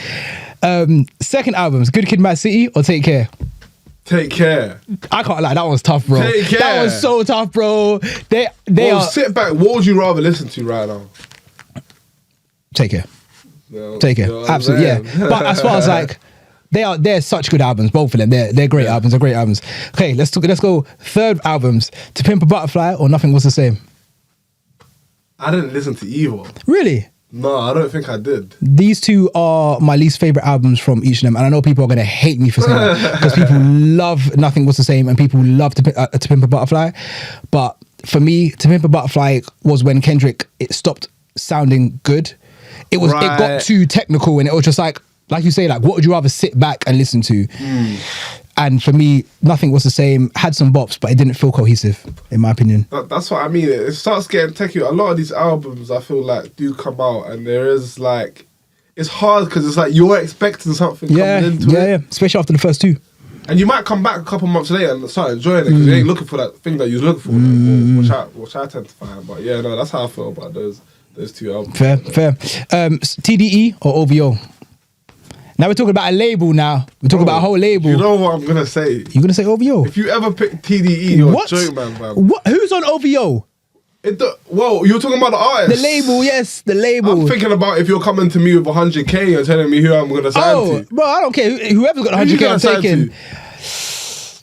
Second albums, Good Kid, Mad City or Take Care? Take Care. I can't lie, that was tough, bro. Take Care. That was so tough, bro. Sit back. What would you rather listen to right now? Take Care. Take Care. Absolutely, yeah. But as far as like, they're such good albums, both of them. They're great albums. They're great albums. Okay, let's go. Third albums, To Pimp a Butterfly or Nothing Was the Same. I didn't listen to either. Really? No, I don't think I did. These two are my least favorite albums from each of them, and I know people are gonna hate me for saying that because people love Nothing Was the Same and people love To Pimp a Butterfly. But for me, To Pimp a Butterfly was when Kendrick stopped sounding good. It got too technical, and it was just like you say, like, what would you rather sit back and listen to? And for me, Nothing Was the Same. Had some bops, but it didn't feel cohesive, in my opinion. That's what I mean. It starts getting techy. A lot of these albums, I feel like, do come out, and there is like, it's hard because it's like you're expecting something coming into it. Yeah, especially after the first two. And you might come back a couple months later and start enjoying it because you ain't looking for that thing that you was looking for, which I tend to find. But yeah, no, that's how I feel about those two albums. Fair. TDE or OVO? Now we're talking about a label now. We're talking about a whole label. You know what I'm going to say? You're going to say OVO? If you ever pick TDE, you're a joke, man, fam. What? Who's on OVO? Whoa, you're talking about the artist? The label, yes, the label. I'm thinking about if you're coming to me with 100K and telling me who I'm going to sign to. Bro, I don't care. Whoever's got 100K, I'm taking.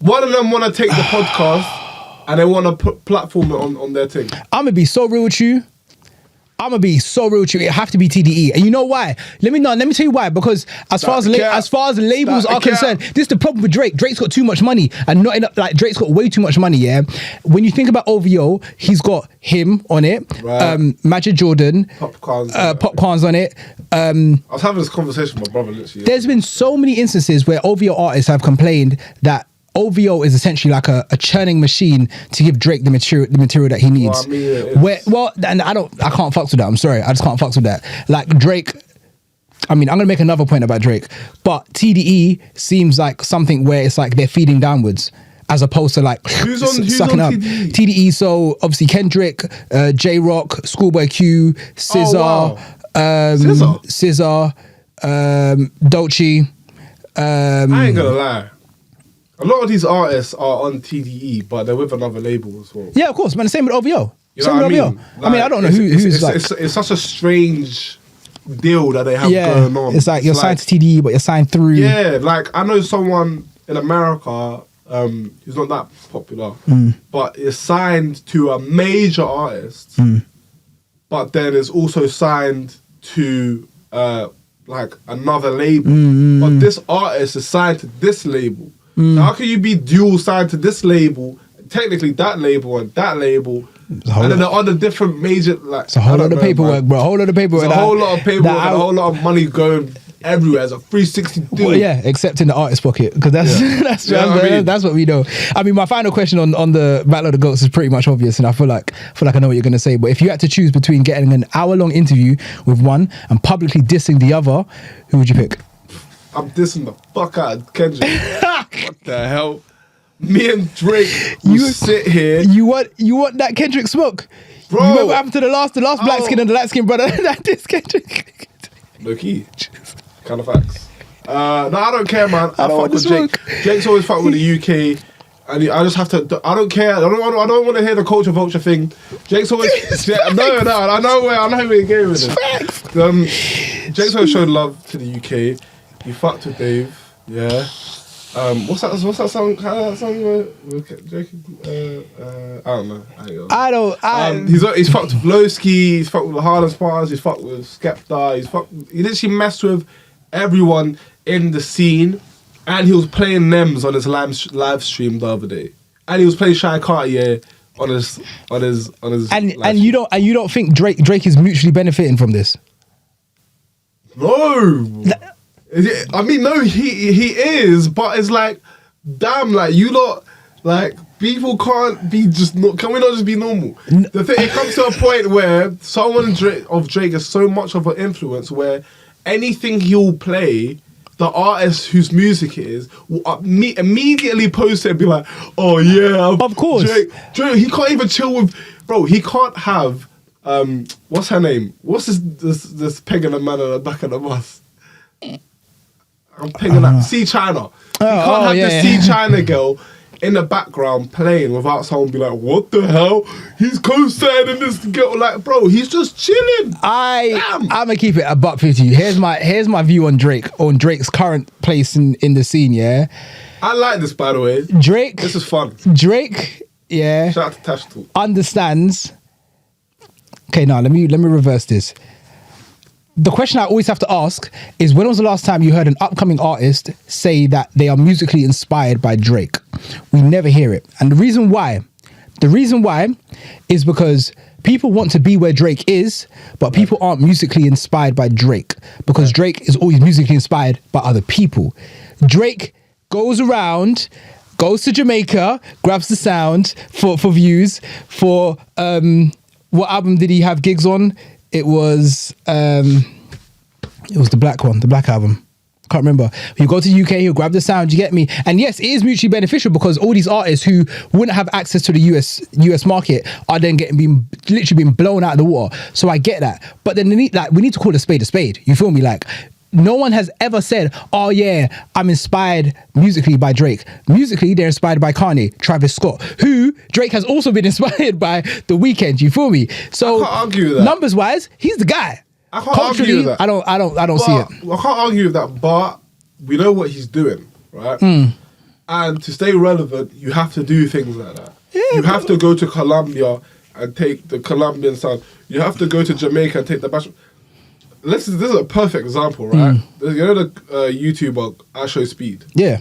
One of them want to take the podcast and they want to platform it on their thing. I'm going to be so real with you. I'm gonna be so real with you. It have to be TDE, and you know why? Let me tell you why. Because as far as labels are concerned, this is the problem with Drake. Drake's got too much money, and not enough. Like Drake's got way too much money. Yeah. When you think about OVO, he's got him on it. Right. Magic Jordan. Popcorn's on it. I was having this conversation with my brother literally. There's been so many instances where OVO artists have complained that OVO is essentially like a churning machine to give Drake the material that he needs. And I can't fuck with that. I'm sorry, I just can't fuck with that. Like Drake, I mean, I'm gonna make another point about Drake, but TDE seems like something where it's like they're feeding downwards as opposed to like sucking up. TDE, so obviously Kendrick, J-Rock, Schoolboy Q, SZA, Dolce. I ain't gonna lie. A lot of these artists are on TDE, but they're with another label as well. Yeah, of course, man. The same with OVO. You know what I mean? Like, I don't know who's like... It's such a strange deal that they have going on. It's like you're signed to TDE, but you're signed through... Yeah, like I know someone in America who's not that popular, but is signed to a major artist, but then is also signed to like another label. But this artist is signed to this label. So how can you be dual signed to this label, technically that label and that label, and then they're on a different major, like... It's a whole lot of paperwork, bro. A whole lot of paperwork. It's a whole lot of paperwork and a whole lot of money going everywhere. It's a 360 deal. Well, yeah, except in the artist pocket, because that's what we know. I mean, my final question on the Battle of the Goats is pretty much obvious, and I feel like I know what you're going to say. But if you had to choose between getting an hour-long interview with one and publicly dissing the other, who would you pick? I'm dissing the fuck out of Kendrick. What the hell? Me and Drake will sit here. You want that Kendrick smoke? Bro. You remember what happened to the last black skin and the light skin brother? That diss Kendrick. Low key. Kind of facts. No, I don't care, man. I fuck with Drake. Drake's always fucked with the UK. And I just have to... I don't care. I don't want to hear the culture vulture thing. Drake's always... No, I know where you're going with it. Drake's always showed love to the UK. He fucked with Dave, yeah. What's that song? How that song with Drake? I don't know. He's fucked with Lowski. He's fucked with the Harlem Spars. He's fucked with Skepta. He literally messed with everyone in the scene, and he was playing Nems on his live stream the other day, and he was playing Shy Cartier on his. And you don't think Drake is mutually benefiting from this? No. I mean, no, he is, but it's like, damn, like you lot, like people can't be just not. Can we not just be normal? The thing, it comes to a point where someone of Drake is so much of an influence where anything he'll play, the artist whose music it is will immediately post it and be like, oh yeah, of course, Drake. He can't even chill with, bro. He can't have what's her name? What's this pegging a man on the back of the bus? I'm picking up C China. You can't have the C China girl in the background playing without someone be like, what the hell? He's co-signing this girl. Like, bro, he's just chilling. I'm gonna keep it a $150. Here's my view on Drake's current place in the scene, yeah? I like this, by the way. Drake. This is fun. Drake, yeah. Shout out to TashTalk. Understands. Okay, now let me reverse this. The question I always have to ask is, when was the last time you heard an upcoming artist say that they are musically inspired by Drake? We never hear it. And the reason why is because people want to be where Drake is, but people aren't musically inspired by Drake, because Drake is always musically inspired by other people. Drake goes around, goes to Jamaica, grabs the sound for views, for what album did he have gigs on? It was the black one, the black album. Can't remember. You go to the UK, he'll grab the sound, you get me? And yes, it is mutually beneficial, because all these artists who wouldn't have access to the US market are then literally being blown out of the water. So I get that. But then we need to call a spade a spade. You feel me? Like, no one has ever said, oh yeah, I'm inspired musically by Drake. Musically, they're inspired by Kanye, Travis Scott, who Drake has also been inspired by The Weeknd. You feel me? So I can't argue with that. Numbers wise, he's the guy. I can't argue with that. I don't see it. I can't argue with that, but we know what he's doing, right? And to stay relevant, you have to do things like that. Yeah, you have to go to Colombia, and take the Colombian sound. You have to go to Jamaica and take the bash. This is a perfect example, right? You know the YouTuber Asho Speed? Yeah.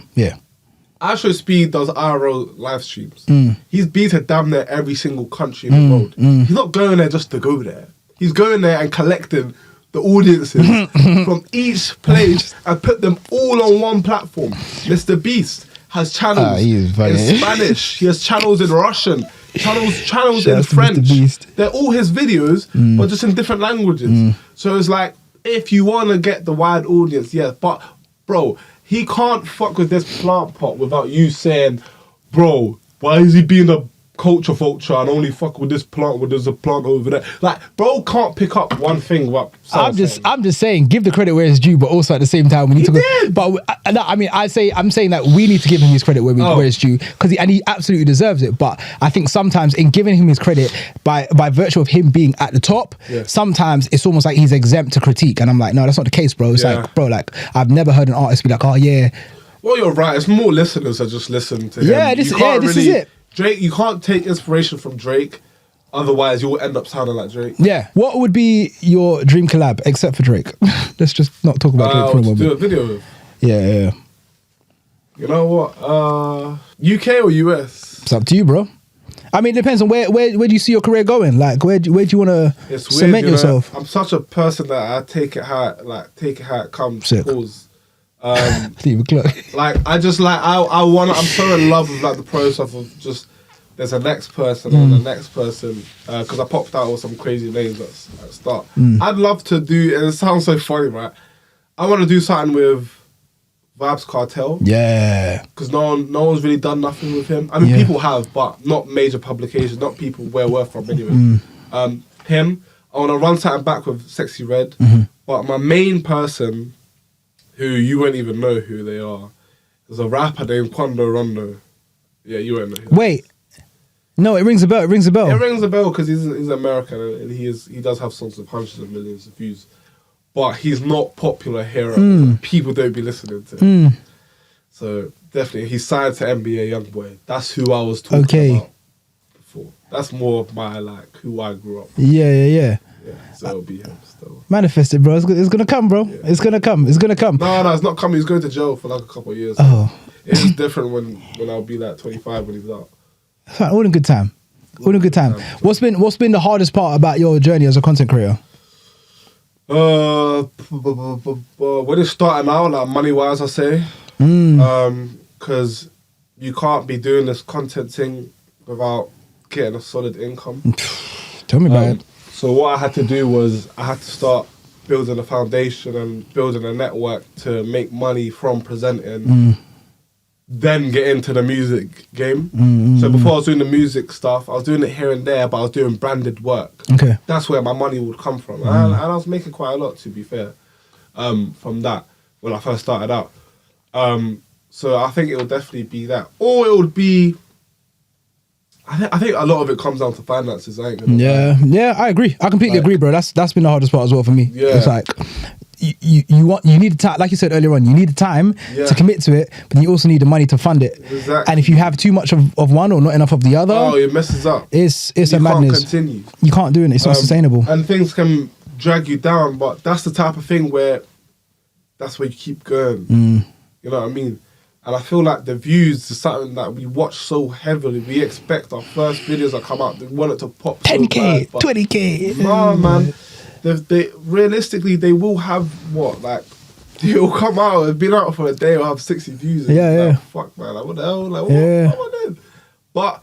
Asho Speed does IRL live streams. He's been to damn near every single country in the world. He's not going there just to go there. He's going there and collecting the audiences from each place and put them all on one platform. Mr. Beast has channels in Spanish. He has channels in Russian. Channels in French. They're all his videos, but just in different languages. So it's like, if you want to get the wide audience, yeah, but bro, he can't fuck with this plant pot without you saying, bro, why is he being a culture vulture and only fuck with this plant when there's a plant over there? Like, bro can't pick up one thing. I'm just saying, give the credit where it's due, but also at the same time we need to. But I mean, I'm saying that we need to give him his credit where it's due, because he absolutely deserves it. But I think sometimes in giving him his credit by virtue of him being at the top, sometimes it's almost like he's exempt to critique, and I'm like, no, that's not the case, bro. It's like, bro, like I've never heard an artist be like, oh yeah. Well, you're right. It's more listeners that just listen to him. Yeah, this is it. Drake, you can't take inspiration from Drake, otherwise you'll end up sounding like Drake. Yeah. What would be your dream collab except for Drake? Let's just not talk about Drake for a moment. Do a video with. Yeah. You know what? UK or US? It's up to you, bro. I mean, it depends on where do you see your career going? Like, where do you want to cement yourself? I'm such a person that I take it how it comes. Sick. Pause. Like I just like I'm so in love with like the process of just there's a next person and the next person, because I popped out with some crazy names at the start. I'd love to do, and it sounds so funny, right? I want to do something with Vibes Cartel. Yeah, because no one's really done nothing with him. I mean, people have, but not major publications, not people where we're from anyway. Him, I want to run something back with Sexyy Red, but my main person, who you won't even know who they are, there's a rapper named Quando Rondo. Yeah, you won't know. Wait, no, it rings a bell. It rings a bell. It rings a bell because he's American and he does have songs with hundreds of millions of views, but he's not popular here. People don't be listening to him. So definitely, he's signed to NBA YoungBoy. That's who I was talking about before. That's more of my like who I grew up with. Yeah. Yeah, so it'll be him still. Manifest it, bro. It's gonna come, bro. Yeah. It's gonna come. No, it's not coming. He's going to jail for like a couple of years. Oh. It's different when I'll be like 25 when he's out. All in good time. All in good time. What's been the hardest part about your journey as a content creator? When it's starting out, like money wise, I say, because you can't be doing this content thing without getting a solid income. Tell me about it. So what I had to do was I had to start building a foundation and building a network to make money from presenting, then get into the music game. So before I was doing the music stuff, I was doing it here and there, but I was doing branded work. Okay. That's where my money would come from. And I was making quite a lot, to be fair, from that when I first started out. So I think it would definitely be that. Or it would be... I think a lot of it comes down to finances. I ain't gonna lie. Yeah, I agree. I completely agree, bro. That's been the hardest part as well for me. Yeah. It's like you need the time, like you said earlier on. You need the time to commit to it, but you also need the money to fund it. Exactly. And if you have too much of one or not enough of the other, it messes up. It's a madness. You can't continue. You can't do it. It's not sustainable. And things can drag you down, but that's the type of thing where that's where you keep going. You know what I mean? And I feel like the views is something that we watch so heavily. We expect our first videos that come out, they want it to pop 10K, 20K. No, man. They realistically, they will have what? Like, they'll come out and been out for a day or have 60 views. And fuck, man. Like, what the hell? Like, what am I doing? But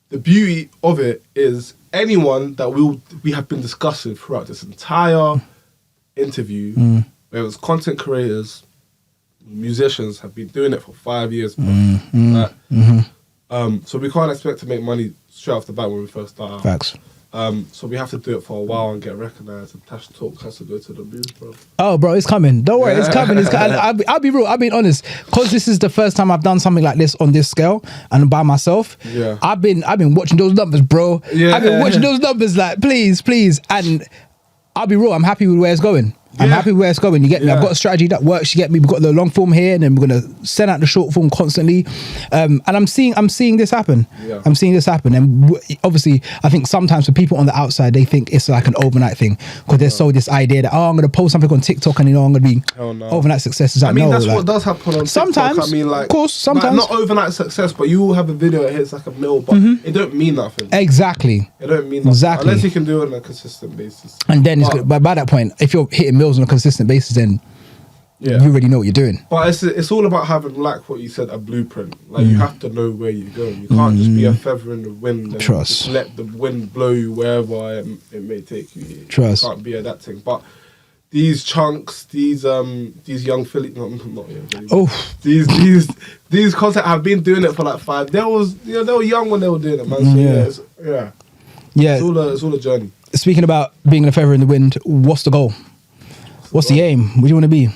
the beauty of it is anyone that we have been discussing throughout this entire interview, where it was content creators, musicians have been doing it for 5 years. So we can't expect to make money straight off the bat when we first start out. Facts. So we have to do it for a while and get recognised, and TashTalk has to go to the moon, bro. Oh, bro, it's coming. Don't worry, it's coming. I'll be real. I'll be honest. Because this is the first time I've done something like this on this scale and by myself. Yeah. I've been watching those numbers, bro. Yeah. I've been watching those numbers like, please. And I'll be real, I'm happy with where it's going. I'm happy where it's going. You get me? I've got a strategy that works. You get me? We've got the long form here, and then we're gonna send out the short form constantly. And I'm seeing this happen. Yeah. I'm seeing this happen. And obviously, I think sometimes for people on the outside, they think it's like an overnight thing because there's so this idea that I'm gonna post something on TikTok and I'm gonna be overnight success. Is I mean, that's what does happen on sometimes. TikTok. I mean, of course, sometimes not overnight success, but you will have a video that hits like a mil, but it don't mean nothing. Exactly. It don't mean nothing unless you can do it on a consistent basis. And then but by that point, if you're hitting mills on a consistent basis, then you already know what you're doing. But it's all about having, like what you said, a blueprint. Like you have to know where you're going. You can't just be a feather in the wind and just let the wind blow you wherever it may take you. Trust. You can't be adapting. But these chunks, these young Philly, not young. These content have been doing it for like 5. They were young when they were doing it, man. So it's all a journey. Speaking about being a feather in the wind, what's the goal? What's the aim? What do you want to be?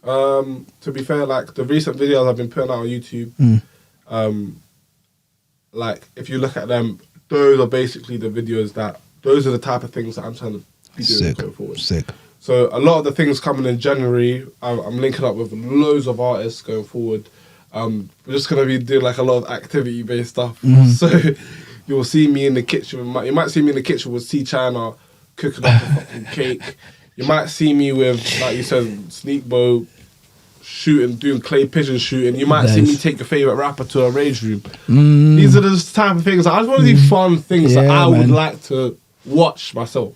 To be fair, like the recent videos I've been putting out on YouTube, like if you look at them, those are basically the videos those are the type of things that I'm trying to be doing going forward. Sick. So a lot of the things coming in January, I'm linking up with loads of artists going forward. We're just gonna be doing like a lot of activity based stuff. So you'll see me in the kitchen. You might see me in the kitchen with C China cooking up a fucking cake. You might see me with, like you said, sneak bow shooting, doing clay pigeon shooting. You might see me take your favorite rapper to a rage room. These are the type of things. I just want to do fun things that I would like to watch myself,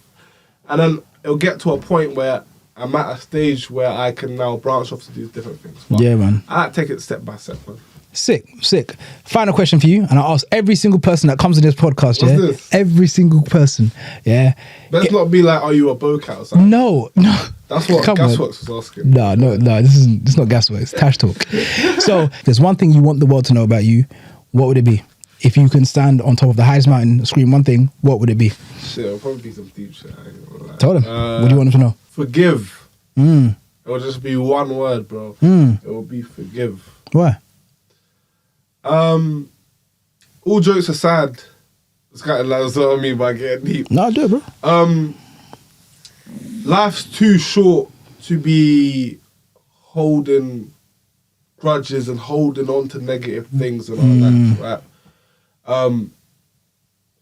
and then it'll get to a point where I'm at a stage where I can now branch off to do different things. But man. I like to take it step by step, man. Sick. Final question for you, and I ask every single person that comes in this podcast. What's this? Every single person. Yeah. Let's not be like, are you a bocat or something? No. That's what Gasworks was asking. No. This is not Gasworks. TashTalk. So, there's one thing you want the world to know about you. What would it be? If you can stand on top of the highest mountain and scream one thing, what would it be? Shit, it'll probably be some deep shit. Tell them. What do you want them to know? Forgive. It will just be one word, bro. It will be forgive. Why? All jokes aside, it's kind of like, that's what I mean by getting deep. No, do it, bro. Life's too short to be holding grudges and holding on to negative things and all that, right?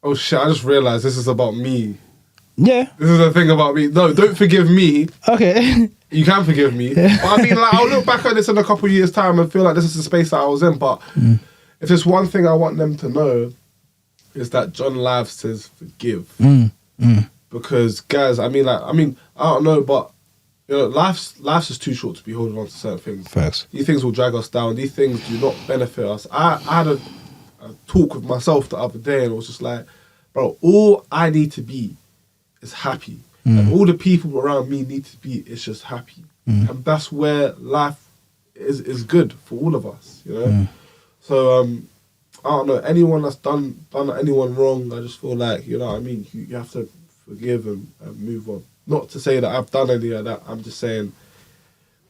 Oh shit, I just realised this is about me. Yeah. This is the thing about me. No, don't forgive me. Okay. You can forgive me. But I mean, like, I'll look back at this in a couple of years' time and feel like this is the space that I was in. But if there's one thing I want them to know, is that John Live says forgive. Because, guys, I don't know, but you know, life's just too short to be holding on to certain things. Facts. These things will drag us down. These things do not benefit us. I had a talk with myself the other day, and it was just like, bro, all I need to be is happy. And all the people around me need to be is just happy. And that's where life is good for all of us, you know? So, I don't know, anyone that's done anyone wrong, I just feel like, you know what I mean, you have to forgive and move on. Not to say that I've done any of that, I'm just saying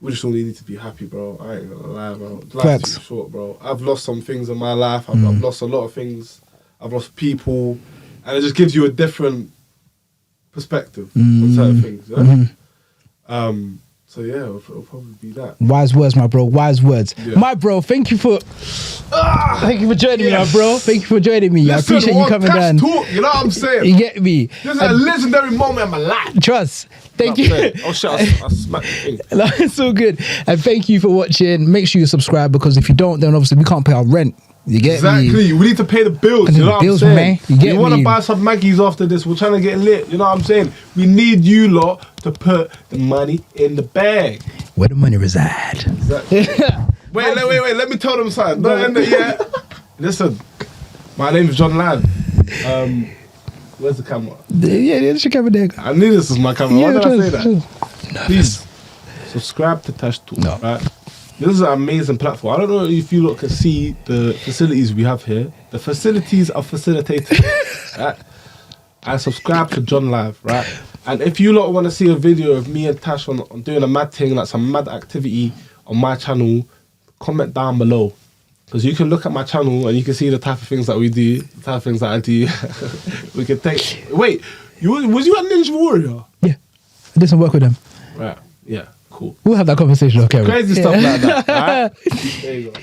we just all need to be happy, bro. I ain't gonna lie, bro. Life's too short, bro. I've lost some things in my life. I've lost a lot of things. I've lost people. And it just gives you a different perspective on certain things. Yeah? So yeah, it'll probably be that. Wise words, my bro. Wise words. Yeah. My bro, thank you for joining me, my bro. Thank you for joining me. Listen, I appreciate you coming down. Talk, you know what I'm saying? You get me? This is a legendary moment in my life. Trust. Thank you. Oh shit, I smacked the thing. No, it's all good. And thank you for watching. Make sure you subscribe, because if you don't, then obviously we can't pay our rent. You get me? Exactly. We need to pay the bills. And you know what I'm saying? Man. You get we want me? to buy some Maggies after this. We're trying to get lit. You know what I'm saying? We need you lot to put the money in the bag. Where the money reside. Exactly. Wait. Let me tell them something. Listen, my name is John Ladd. Where's the camera? Yeah, there's your camera there. I knew this was my camera. Why did I say that? No, Please subscribe to TashTalk. No. Right? This is an amazing platform. I don't know if you lot can see the facilities we have here. The facilities are facilitated. Right? And subscribe to John Live, right? And if you lot want to see a video of me and Tash on doing a mad thing, like some mad activity on my channel, comment down below. Because you can look at my channel and you can see the type of things that we do, the type of things that I do. We can take... Wait, was you a Ninja Warrior? Yeah. I did some work with them. Right. Yeah, cool. We'll have that conversation. Okay. Crazy stuff like that. Right? There you go.